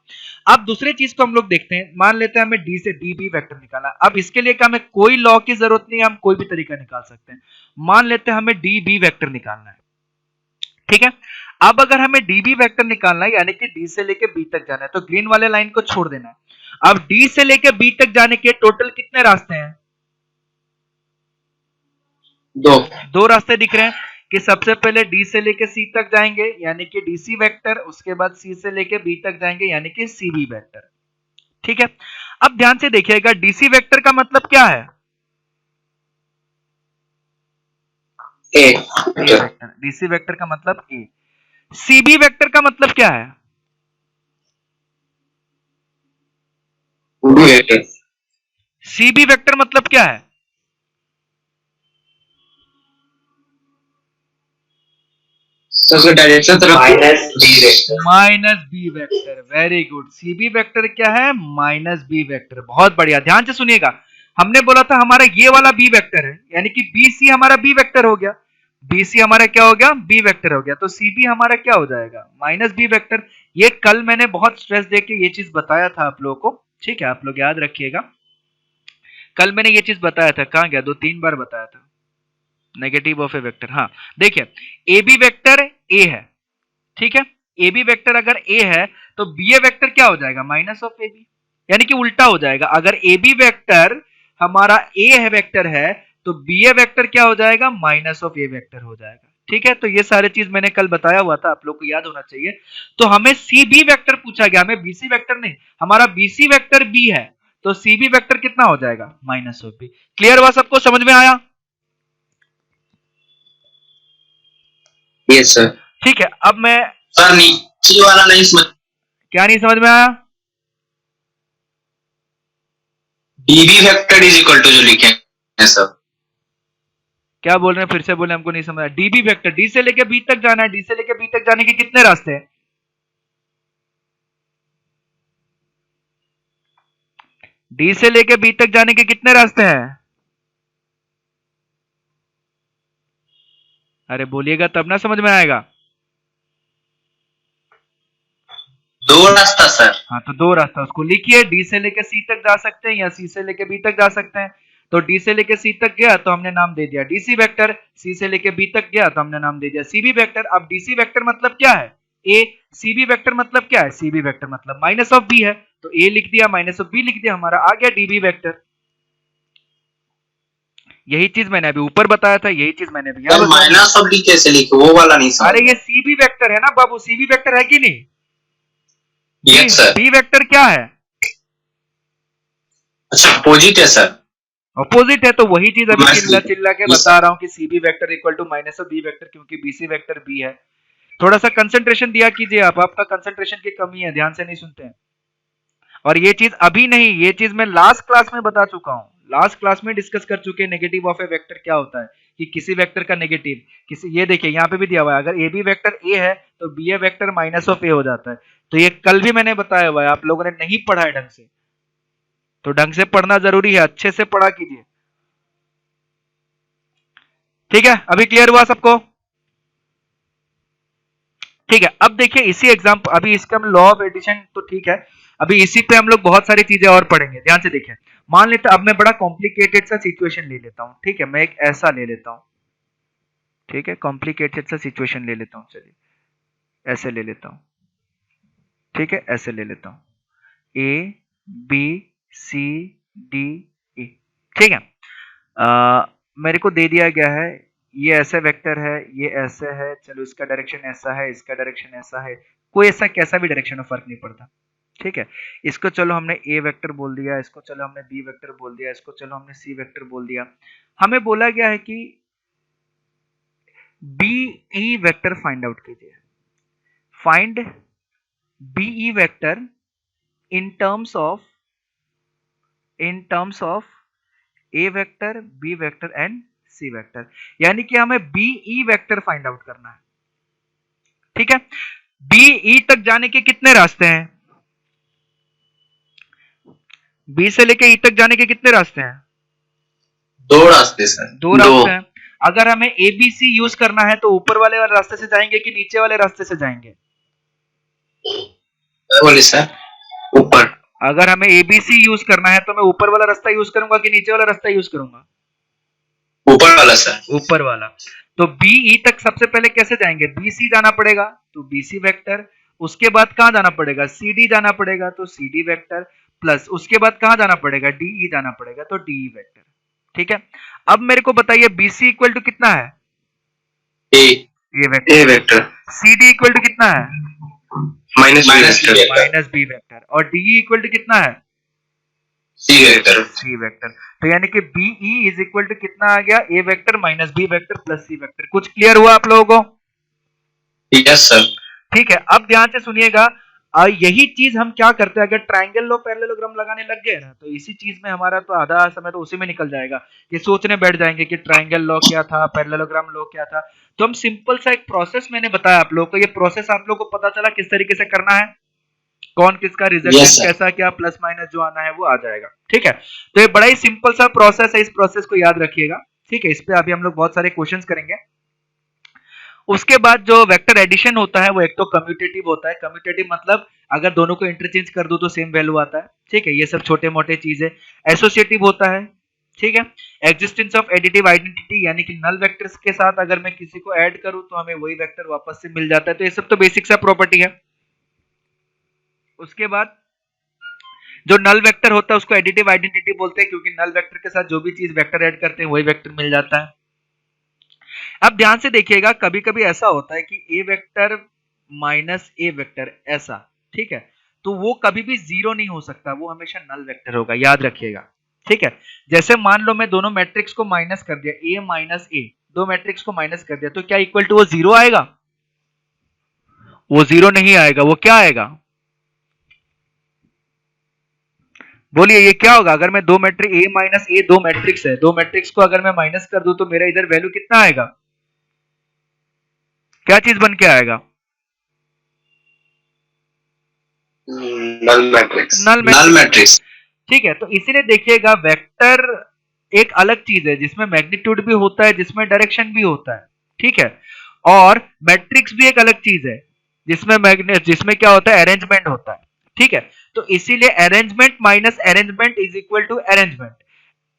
A: अब दूसरी चीज को हम लोग देखते हैं। मान लेते हैं हमें डी से डी बी वेक्टर निकालना। अब इसके लिए क्या हमें कोई लॉ की जरूरत नहीं है, हम कोई भी तरीका निकाल सकते हैं। मान लेते हैं हमें डी बी वेक्टर निकालना है। ठीक है। अब अगर हमें डीबी वेक्टर निकालना है यानी कि डी से लेके बी तक जाना है तो ग्रीन वाले लाइन को छोड़ देना है। अब डी से लेके बी तक जाने के टोटल कितने रास्ते हैं, दो रास्ते दिख रहे हैं। कि सबसे पहले डी से लेके सी तक जाएंगे यानी कि डीसी वेक्टर, उसके बाद सी से लेके बी तक जाएंगे यानी कि सीबी वेक्टर। ठीक है, अब ध्यान से देखिएगा, डीसी वेक्टर का मतलब क्या है?
B: A
A: vector. डीसी वेक्टर का मतलब ए। सीबी वेक्टर का मतलब क्या है?
B: B vector.
A: सीबी वेक्टर मतलब क्या है?
B: सबसे डायरेक्शन तरफ minus B vector.
A: Minus B vector, very good. CB vector क्या है? Minus B vector. बहुत बढ़िया, ध्यान से सुनिएगा। हमने बोला था हमारा ये वाला बी वेक्टर है, यानी कि बीसी हमारा बी वेक्टर हो गया। बीसी हमारा क्या हो गया? बी वेक्टर हो गया। तो सीबी हमारा क्या हो जाएगा? Minus B vector. ये कल मैंने बहुत स्ट्रेस देके ये चीज बताया था आप लोगों को, ठीक है, आप लोग याद रखिएगा। कल मैंने ये चीज बताया था, कहां गया? 2-3 बार बताया था, नेगेटिव ऑफ ए वेक्टर। हाँ देखिए, ए बी वेक्टर ए है, ठीक है, ए बी वेक्टर अगर ए है तो बी ए वेक्टर क्या हो जाएगा? माइनस ऑफ ए बी, यानी कि उल्टा हो जाएगा। अगर ए बी वेक्टर हमारा ए है वेक्टर है तो बी ए वेक्टर क्या हो जाएगा? माइनस ऑफ ए वेक्टर हो जाएगा। ठीक है, तो ये सारे चीज मैंने कल बताया हुआ था, आप लोग को याद होना चाहिए। तो हमें सी बी वेक्टर पूछा गया, हमें बीसी वेक्टर नहीं। हमारा बीसी वेक्टर बी है तो सी बी वेक्टर कितना हो जाएगा? Minus of B. क्लियर हुआ? सबको समझ में आया?
B: Yes sir.
A: ठीक है, अब मैं
B: सर नीचे वाला नहीं समझ।
A: क्या नहीं समझ में आया?
B: DB vector is equal to जो लिखे हैं सर।
A: क्या बोल रहे हैं? फिर से बोले, हमको नहीं समझ आया। डीबी वेक्टर, डी से लेके बी तक जाना है, डी से लेके बी तक जाने के कितने रास्ते हैं? डी से लेके बी तक जाने के कितने रास्ते हैं? अरे बोलिएगा तब ना समझ में आएगा।
B: दो रास्ता सर।
A: हाँ तो दो रास्ता, उसको लिखिए। डी से लेके सी तक जा सकते हैं या सी से लेके बी तक जा सकते हैं। तो डी से लेके सी तक गया तो हमने नाम दे दिया डीसी वेक्टर, सी से लेके बी तक गया तो हमने नाम दे दिया सीबी वेक्टर। अब डीसी वेक्टर मतलब क्या है? ए। सीबी वेक्टर मतलब क्या है? सीबी वेक्टर मतलब माइनस ऑफ बी है, तो ए लिख दिया, माइनस ऑफ बी लिख दिया, हमारा आ गया डीबी वेक्टर। यही चीज मैंने अभी ऊपर बताया था, यही चीज मैंने अभी
B: सर माइनस ऑफ बी कैसे लिखे? वो वाला नहीं समझ।
A: अरे ये सीबी वेक्टर है ना बाबू, सीबी वेक्टर है कि नहीं?
B: Yes sir.
A: बी वेक्टर क्या है?
B: अच्छा अपोजिट है सर।
A: अपोजिट है, तो वही चीज अभी
B: मैं
A: चिल्ला चिल्ला के बता रहा हूँ कि CB vector equal to minus of B vector, क्योंकि बीसी वेक्टर बी है। थोड़ा सा कंसंट्रेशन दिया कीजिए आप, आपका कंसंट्रेशन की कमी है, ध्यान से नहीं सुनते हैं। और ये चीज अभी नहीं, ये चीज मैं लास्ट क्लास में बता चुका हूँ, लास्ट क्लास में डिस्कस कर चुके हैं। नेगेटिव ऑफ ए वेक्टर क्या होता है, कि किसी वेक्टर का नेगेटिव, किसी, ये देखिए यहाँ पे भी दिया हुआ है, अगर ए बी वेक्टर ए है तो B A vector minus of A हो जाता है। तो ये कल भी मैंने बताया हुआ है, आप लोगों ने नहीं पढ़ा है ढंग से, तो ढंग से पढ़ना जरूरी है, अच्छे से पढ़ा कीजिए। ठीक है, अभी क्लियर हुआ सबको? ठीक है, अब देखिए इसी एग्जाम्पल, अभी इसका लॉ ऑफ एडिशन तो ठीक है, अभी इसी पे हम लोग बहुत सारी चीजें और पढ़ेंगे। ध्यान से देखिए, मान लेते, अब मैं बड़ा कॉम्प्लिकेटेड सा सिचुएशन ले लेता हूँ, ठीक है, मैं एक ऐसा ले लेता हूँ, ठीक है, कॉम्प्लिकेटेड सा सिचुएशन ले लेता हूँ, चलिए ऐसे ले लेता हूँ, ठीक है, ऐसे ले लेता हूँ, A B C D E, ठीक है। मेरे को दे दिया गया है ये ऐसे वेक्टर है, ये ऐसे है, चलो इसका डायरेक्शन ऐसा है, इसका डायरेक्शन ऐसा है, कोई ऐसा कैसा भी डायरेक्शन हो फर्क नहीं पड़ता, ठीक है। इसको चलो हमने ए वेक्टर बोल दिया, इसको चलो हमने बी वेक्टर बोल दिया, इसको चलो हमने सी वेक्टर बोल दिया। हमें बोला गया है कि B E vector find out कीजिए। Find B E vector in terms of A vector, B vector and C vector, यानी कि हमें B E vector find out करना है, ठीक है। बी ई तक जाने के कितने रास्ते हैं? बी से लेके ई तक जाने के कितने रास्ते हैं?
B: दो रास्ते सर।
A: दो रास्ते हैं। अगर हमें ए बी सी यूज करना है तो ऊपर वाले रास्ते से जाएंगे कि नीचे वाले रास्ते से जाएंगे?
B: बोले सर ऊपर।
A: अगर हमें ए बी सी यूज करना है तो मैं ऊपर वाला रास्ता यूज करूंगा कि नीचे वाला रास्ता यूज करूंगा?
B: ऊपर वाला सर।
A: ऊपर वाला। तो बी ई तक सबसे पहले कैसे जाएंगे? बी सी जाना पड़ेगा, तो बी सी वेक्टर, उसके बाद कहां जाना पड़ेगा? सी डी जाना पड़ेगा, तो सी डी वेक्टर, प्लस उसके बाद कहां जाना पड़ेगा? डी ई जाना पड़ेगा, तो डी ई वेक्टर, ठीक है। अब मेरे को बताइए बीसी इक्वल टू कितना है?
B: A
A: vector.
B: Vector
A: C D equal to कितना है?
B: Minus vector
A: minus B vector. और डी इक्वल टू कितना है?
B: C vector.
A: C vector. तो यानी कि B E is equal to कितना आ गया? A vector minus B vector plus C vector. कुछ क्लियर हुआ आप लोगों को?
B: Yes sir.
A: ठीक है, अब ध्यान से सुनिएगा। यही चीज हम क्या करते हैं, अगर ट्रायंगल लो पैरेललोग्राम लगाने लग गए ना, तो इसी चीज में हमारा तो आधा समय तो उसी में निकल जाएगा कि सोचने बैठ जाएंगे कि ट्रायंगल लॉ क्या था, पैरेललोग्राम लॉ क्या था। तो हम सिंपल सा एक प्रोसेस मैंने बताया आप लोगों को, ये प्रोसेस आप लोगों को पता चला किस तरीके से करना है, कौन किसका रिजल्टेंट कैसा क्या प्लस माइनस जो आना है वो आ जाएगा। ठीक है, तो ये बड़ा ही सिंपल सा प्रोसेस है, इस प्रोसेस को याद रखिएगा। ठीक है, इस पे अभी हम लोग बहुत सारे क्वेश्चंस करेंगे। उसके बाद जो वेक्टर एडिशन होता है वो एक तो कम्यूटेटिव होता है। कम्यूटेटिव मतलब अगर दोनों को इंटरचेंज कर दो तो सेम वैल्यू आता है। ठीक है, ये सब छोटे मोटे चीज है। एसोसिएटिव होता है। ठीक है, एग्जिस्टेंस ऑफ एडिटिव आइडेंटिटी, यानी कि नल वेक्टर्स के साथ अगर मैं किसी को ऐड करूं तो हमें वही वेक्टर वापस से मिल जाता है। तो ये सब तो बेसिक सा प्रॉपर्टी है। उसके बाद जो नल वेक्टर होता है उसको एडिटिव आइडेंटिटी बोलते हैं, क्योंकि नल वेक्टर के साथ जो भी चीज वेक्टर ऐड करते हैं वही वेक्टर मिल जाता है। अब ध्यान से देखिएगा, कभी कभी ऐसा होता है कि ए वेक्टर माइनस ए वेक्टर ऐसा, ठीक है, तो वो कभी भी जीरो नहीं हो सकता, वो हमेशा नल वेक्टर होगा, याद रखिएगा। ठीक है, जैसे मान लो मैं दोनों मैट्रिक्स को माइनस कर दिया, ए माइनस ए, दो मैट्रिक्स को माइनस कर दिया, तो क्या इक्वल टू वो जीरो आएगा? वो जीरो नहीं आएगा, वो क्या आएगा? बोलिए, ये क्या होगा? अगर मैं दो मैट्रिक्स ए माइनस ए, दो मैट्रिक्स है, दो मैट्रिक्स को अगर मैं माइनस कर दूं तो मेरा इधर वैल्यू कितना आएगा? क्या चीज बन के आएगा?
B: Null matrix.
A: Null matrix. ठीक है, तो इसीलिए देखिएगा वेक्टर एक अलग चीज है जिसमें मैग्नीट्यूड भी होता है, जिसमें डायरेक्शन भी होता है। ठीक है, और मैट्रिक्स भी एक अलग चीज है जिसमें क्या होता है, अरेंजमेंट होता है। ठीक है, तो इसीलिए arrangement minus arrangement is equal to arrangement,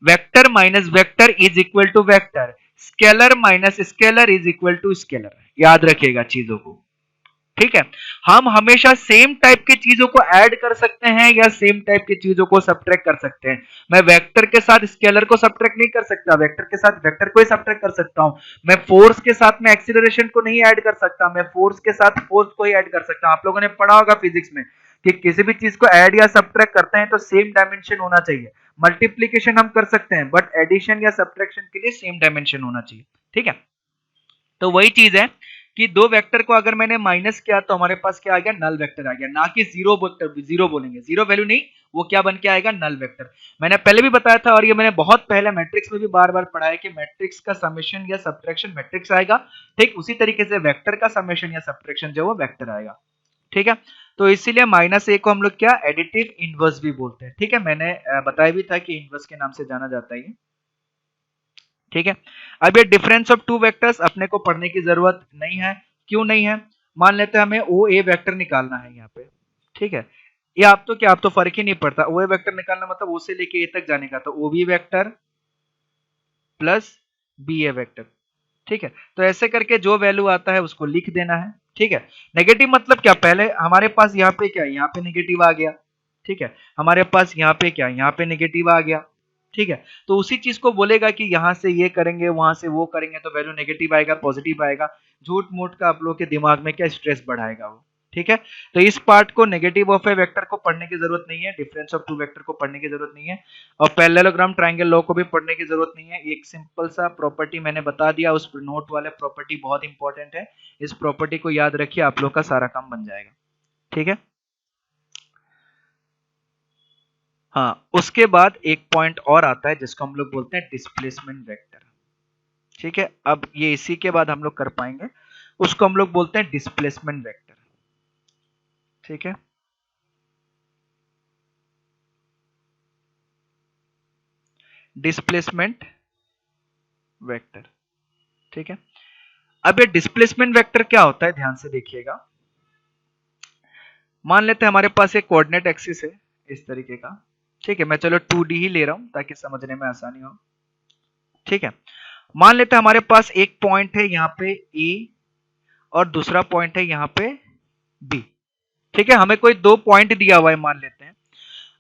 A: vector minus vector is equal to vector, scalar minus scalar is equal to scalar. याद रखिएगा चीजों को। ठीक है, हम हमेशा सेम टाइप की चीजों को ऐड कर सकते हैं या सेम टाइप की चीजों को सब्ट्रैक्ट कर सकते हैं। मैं वेक्टर के साथ स्केलर को सब्ट्रैक्ट नहीं कर सकता, वेक्टर के साथ वेक्टर को ही सब्ट्रैक्ट कर सकता हूं। मैं फोर्स के साथ में एक्सीलरेशन को नहीं ऐड कर सकता, मैं फोर्स के साथ फोर्स को ही ऐड कर सकता हूं। आप लोगों ने पढ़ा होगा फिजिक्स में कि किसी भी चीज को ऐड या सब्ट्रैक्ट करते हैं तो सेम डायमेंशन होना चाहिए। मल्टीप्लीकेशन हम कर सकते हैं बट एडिशन या सब्ट्रैक्शन के लिए सेम डायमेंशन होना चाहिए। ठीक है, तो वही चीज है कि दो वेक्टर को अगर मैंने माइनस किया तो हमारे पास क्या आ गया? नल वेक्टर आ गया, ना कि जीरो वेक्टर। जीरो बोलेंगे, जीरो वैल्यू नहीं, वो क्या बन के आएगा? Null vector. मैंने पहले भी बताया था और ये मैंने बहुत पहले मैट्रिक्स में भी बार बार पढ़ा है कि मैट्रिक्स का समेशन या सब्ट्रैक्शन मैट्रिक्स आएगा, ठीक उसी तरीके से वेक्टर का समेशन या सब्ट्रैक्शन जो वो वेक्टर आएगा। ठीक है, तो इसीलिए माइनस ए को हम लोग क्या एडिटिव इनवर्स भी बोलते हैं। ठीक है, मैंने बताया भी था कि इनवर्स के नाम से जाना जाता है। ठीक है, अब ये डिफरेंस ऑफ टू वेक्टर्स अपने को पढ़ने की जरूरत नहीं है। क्यों नहीं है? मान लेते हैं हमें ओ ए वेक्टर निकालना है यहाँ पे। ठीक है, ये आप तो क्या, आप तो फर्क ही नहीं पड़ता, ओ ए वेक्टर निकालना मतलब ओ से लेके ए तक जाने का, तो O B vector plus B A vector. ठीक है, तो ऐसे करके जो वैल्यू आता है उसको लिख देना है। ठीक है, नेगेटिव मतलब क्या, पहले हमारे पास यहाँ पे क्या, यहाँ पे नेगेटिव आ गया। ठीक है, हमारे पास यहाँ पे क्या, यहाँ पे नेगेटिव आ गया। ठीक है, तो उसी चीज को बोलेगा कि यहाँ से ये करेंगे वहां से वो करेंगे तो वैल्यू नेगेटिव आएगा पॉजिटिव आएगा। झूठ मूठ का आप लोग के दिमाग में क्या स्ट्रेस बढ़ाएगा वो। ठीक है, तो इस पार्ट को नेगेटिव ऑफ ए वेक्टर को पढ़ने की जरूरत नहीं है, डिफरेंस ऑफ टू वेक्टर को पढ़ने की जरूरत नहीं है, और पैरेललोग्राम ट्रायंगल लॉ को भी पढ़ने की जरूरत नहीं है। एक सिंपल सा प्रॉपर्टी मैंने बता दिया, उस नोट वाले प्रॉपर्टी बहुत इंपॉर्टेंट है, इस प्रॉपर्टी को याद रखिए, आप लोग का सारा काम बन जाएगा। ठीक है, हाँ, उसके बाद एक पॉइंट और आता है जिसको हम लोग बोलते हैं डिस्प्लेसमेंट वेक्टर। ठीक है, अब ये इसी के बाद हम लोग कर पाएंगे, उसको हम लोग बोलते हैं डिस्प्लेसमेंट वेक्टर। ठीक है, डिस्प्लेसमेंट वेक्टर। ठीक है, अब ये डिस्प्लेसमेंट वेक्टर क्या होता है, ध्यान से देखिएगा। मान लेते हैं हमारे पास एक कोऑर्डिनेट एक्सिस है इस तरीके का। ठीक है, मैं चलो 2D ही ले रहा हूं ताकि समझने में आसानी हो। ठीक है, मान लेते हैं हमारे पास एक पॉइंट है यहाँ पे ए और दूसरा पॉइंट है यहाँ पे बी। ठीक है, हमें कोई दो पॉइंट दिया हुआ है मान लेते हैं।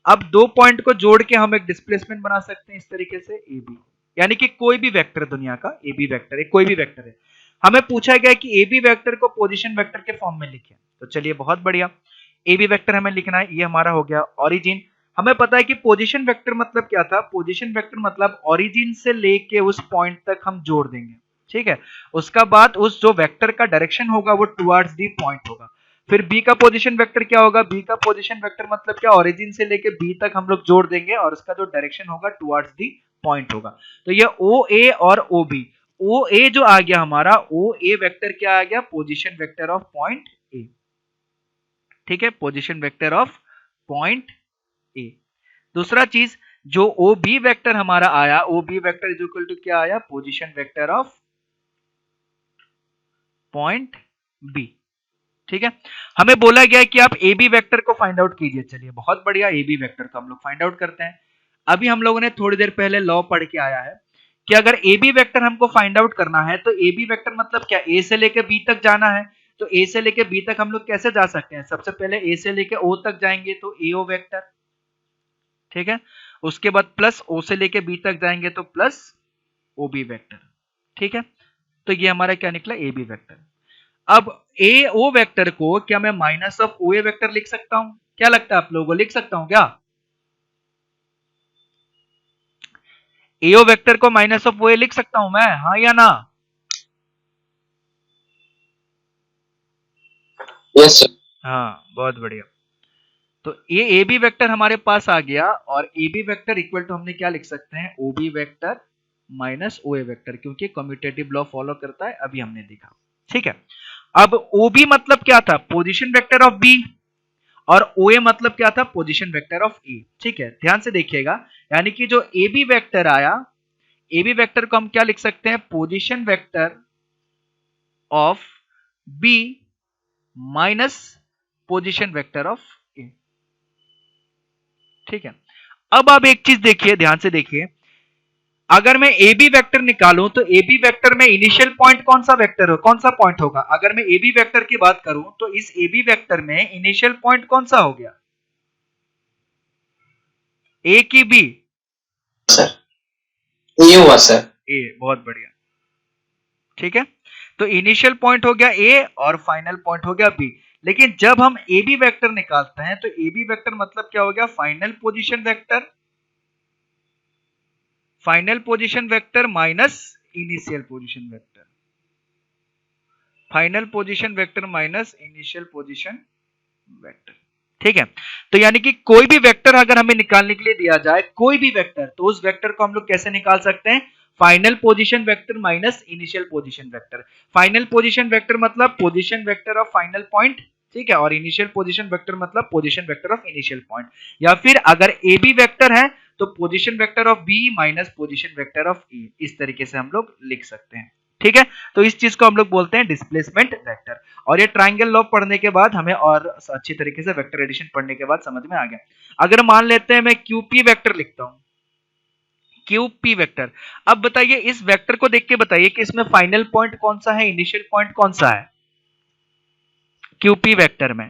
A: अब दो पॉइंट को जोड़ के हम एक डिस्प्लेसमेंट बना सकते हैं इस तरीके से ए बी, यानी कि कोई भी वेक्टर दुनिया का ए बी वेक्टर है, कोई भी वेक्टर है, हमें पूछा गया कि ए बी वेक्टर को पोजीशन वेक्टर के फॉर्म में लिखें, तो चलिए बहुत बढ़िया, ए बी वेक्टर हमें लिखना है, ये हमारा हो गया ओरिजिन। हमें पता है कि पोजीशन वेक्टर मतलब क्या था, पोजीशन वेक्टर मतलब ओरिजिन से लेके उस पॉइंट तक हम जोड़ देंगे, ठीक है। उसका बाद उस जो वेक्टर का डायरेक्शन होगा वो टुवर्ड्स दी पॉइंट होगा। फिर बी का पोजीशन वेक्टर क्या होगा, बी का पोजीशन वेक्टर मतलब क्या, ओरिजिन से लेके बी तक हम लोग जोड़ देंगे और उसका जो डायरेक्शन होगा टुवर्ड्स दी पॉइंट होगा। तो ये ओ ए और ओ बी, ओ ए जो आ गया हमारा, ओ ए वेक्टर क्या आ गया, position vector of point A, ठीक है, position vector of point A. दूसरा चीज जो ओ बी वेक्टर हमारा आया, O B vector is equal to क्या आया, position vector of point B, ठीक है। हमें बोला गया है कि आप ए बी वेक्टर को फाइंड आउट कीजिए, चलिए बहुत बढ़िया, ए बी वेक्टर को हम लोग फाइंड आउट करते हैं। अभी हम लोगों ने थोड़ी देर पहले लॉ पढ़ के आया है कि अगर ए बी वेक्टर हमको फाइंड आउट करना है तो ए बी वेक्टर मतलब क्या, ए से लेके बी तक जाना है, तो ए से लेके बी तक हम लोग कैसे जा सकते हैं, सबसे पहले ए से लेके ओ तक जाएंगे तो ए ओ वेक्टर, ठीक है। उसके बाद प्लस ओ से लेके बी तक जाएंगे तो प्लस ओ बी वेक्टर, ठीक है। तो ये हमारा क्या निकला, ए बी वेक्टर। अब ए ओ वेक्टर को क्या मैं minus of O A vector लिख सकता हूं, क्या लगता है आप लोगों को, लिख सकता हूं क्या, ए ओ वेक्टर को माइनस ऑफ ओ ए लिख सकता हूं मैं, हाँ या ना?
B: Yes sir.
A: हाँ बहुत बढ़िया। तो ये ए बी वेक्टर हमारे पास आ गया और A B vector equal to हमने क्या लिख सकते हैं, O B vector minus O A vector, क्योंकि कम्यूटेटिव लॉ फॉलो करता है, अभी हमने देखा, ठीक है। अब ओ बी मतलब क्या था, पोजीशन वेक्टर ऑफ बी, और ओ ए मतलब क्या था, पोजीशन वेक्टर ऑफ ए, ठीक है। ध्यान से देखिएगा, यानी कि जो ए बी वेक्टर आया, ए बी वेक्टर को हम क्या लिख सकते हैं, position vector of B minus position vector of A, ठीक है। अब आप एक चीज देखिए, ध्यान से देखिए, अगर मैं ए बी वेक्टर निकालूं तो ए बी वेक्टर में इनिशियल पॉइंट कौन सा वेक्टर हो, कौन सा पॉइंट होगा, अगर मैं ए बी वेक्टर की बात करूं तो इस ए बी वेक्टर में इनिशियल पॉइंट कौन सा हो गया, ए की बी,
B: सर ये हुआ सर।
A: ए, बहुत बढ़िया, ठीक है। तो इनिशियल पॉइंट हो गया ए और फाइनल पॉइंट हो गया बी। लेकिन जब हम ए बी वेक्टर निकालते हैं तो ए बी वेक्टर मतलब क्या हो गया, final position vector, final position vector minus initial position vector, final position vector minus initial position vector, ठीक है। तो यानी कि कोई भी वेक्टर अगर हमें निकालने के लिए दिया जाए, कोई भी वेक्टर, तो उस वेक्टर को हम लोग कैसे निकाल सकते हैं, final position vector minus initial position vector. Final position vector मतलब position vector of final point, ठीक है, और इनिशियल पोजीशन वेक्टर मतलब position vector of initial point. या फिर अगर ए बी वेक्टर है तो position vector of B minus position vector of A, इस तरीके से हम लोग लिख सकते हैं, ठीक है। तो इस चीज को हम लोग बोलते हैं डिस्प्लेसमेंट वेक्टर। और ये ट्रायंगल लॉ पढ़ने के बाद हमें और अच्छी तरीके से वेक्टर एडिशन पढ़ने के बाद समझ में आ गया। अगर मान लेते हैं मैं क्यूपी वेक्टर लिखता हूं, क्यूपी वेक्टर, अब बताइए इस वेक्टर को देख के बताइए कि इसमें फाइनल पॉइंट कौन सा है, इनिशियल पॉइंट कौन सा है क्यूपी वेक्टर में,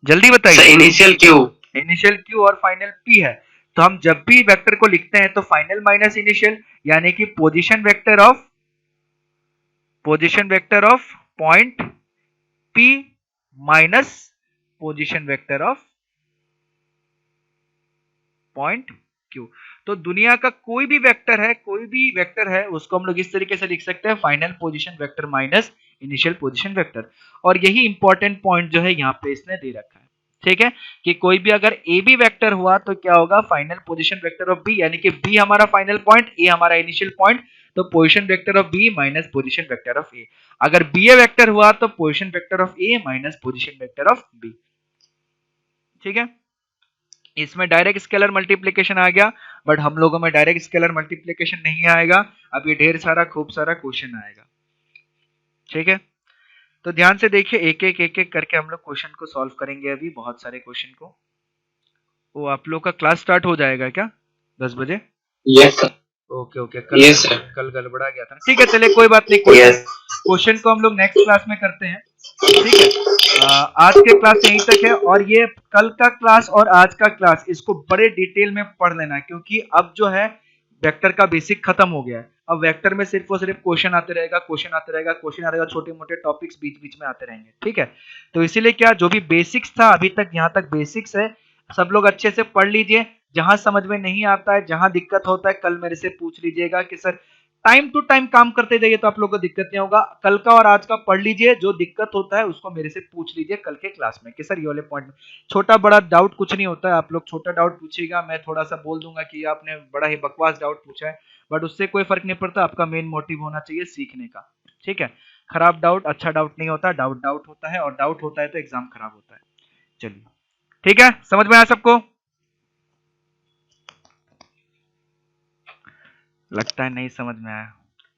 A: जल्दी बताइए।
B: इनिशियल क्यू,
A: इनिशियल क्यू और फाइनल पी है। तो हम जब भी वेक्टर को लिखते हैं तो फाइनल माइनस इनिशियल, यानी कि position vector of point P minus position vector of point Q. तो दुनिया का कोई भी वेक्टर है, कोई भी वेक्टर है, उसको हम लोग इस तरीके से लिख सकते हैं, final position vector minus initial position vector. और यही इंपॉर्टेंट पॉइंट जो है यहाँ पे इसने दे रखा है, ठीक है, कि कोई भी अगर ए बी वेक्टर हुआ तो क्या होगा, final position vector of B, यानी कि बी हमारा फाइनल पॉइंट, ए हमारा इनिशियल पॉइंट, तो position vector of B minus position vector of A. अगर बी ए वेक्टर हुआ तो position vector of A minus position vector of B, ठीक है। इसमें डायरेक्ट स्केलर मल्टीप्लिकेशन आ गया, बट हम लोगों में डायरेक्ट स्केलर मल्टीप्लिकेशन नहीं आएगा, अब ये ढेर सारा खूब सारा क्वेश्चन आएगा, ठीक है। तो ध्यान से देखिए, एक एक करके हम लोग क्वेश्चन को सॉल्व करेंगे, अभी बहुत सारे क्वेश्चन को। वो आप लोग का क्लास स्टार्ट हो जाएगा क्या 10 बजे?
B: Yes sir.
A: ओके ओके, कल गड़बड़ा गया था, ठीक है, चलिए कोई बात नहीं, क्वेश्चन को हम लोग नेक्स्ट क्लास में करते हैं, ठीक है। आज के क्लास यहीं तक है, और ये कल का क्लास और आज का क्लास इसको बड़े डिटेल में पढ़ लेना, क्योंकि अब जो है वेक्टर का बेसिक खत्म हो गया है। अब वेक्टर में सिर्फ और सिर्फ क्वेश्चन आते रहेगा, क्वेश्चन आते रहेगा, क्वेश्चन आते रहेगा, छोटे मोटे टॉपिक्स बीच बीच में आते रहेंगे, ठीक है। तो इसीलिए क्या, जो भी बेसिक्स था अभी तक, यहाँ तक बेसिक्स है, सब लोग अच्छे से पढ़ लीजिए। जहां समझ में नहीं आता है, जहां दिक्कत होता है, कल मेरे से पूछ लीजिएगा कि सर टाइम टू टाइम काम करते जाइए तो आप लोगों को दिक्कत नहीं होगा। कल का और आज का पढ़ लीजिए, जो दिक्कत होता है उसको मेरे से पूछ लीजिए कल के क्लास में कि सर ये वाले पॉइंट में छोटा बड़ा डाउट कुछ नहीं होता है। आप लोग छोटा डाउट पूछिएगा, मैं थोड़ा सा बोल दूंगा कि आपने बड़ा ही बकवास डाउट पूछा है, बट उससे कोई फर्क नहीं पड़ता। आपका मेन मोटिव होना चाहिए सीखने का, ठीक है। खराब डाउट अच्छा डाउट नहीं होता, डाउट डाउट होता है, और डाउट होता है तो एग्जाम खराब होता है। चलिए ठीक है, समझ में आया सबको? लगता है नहीं समझ में आया।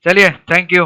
A: चलिए, थैंक यू।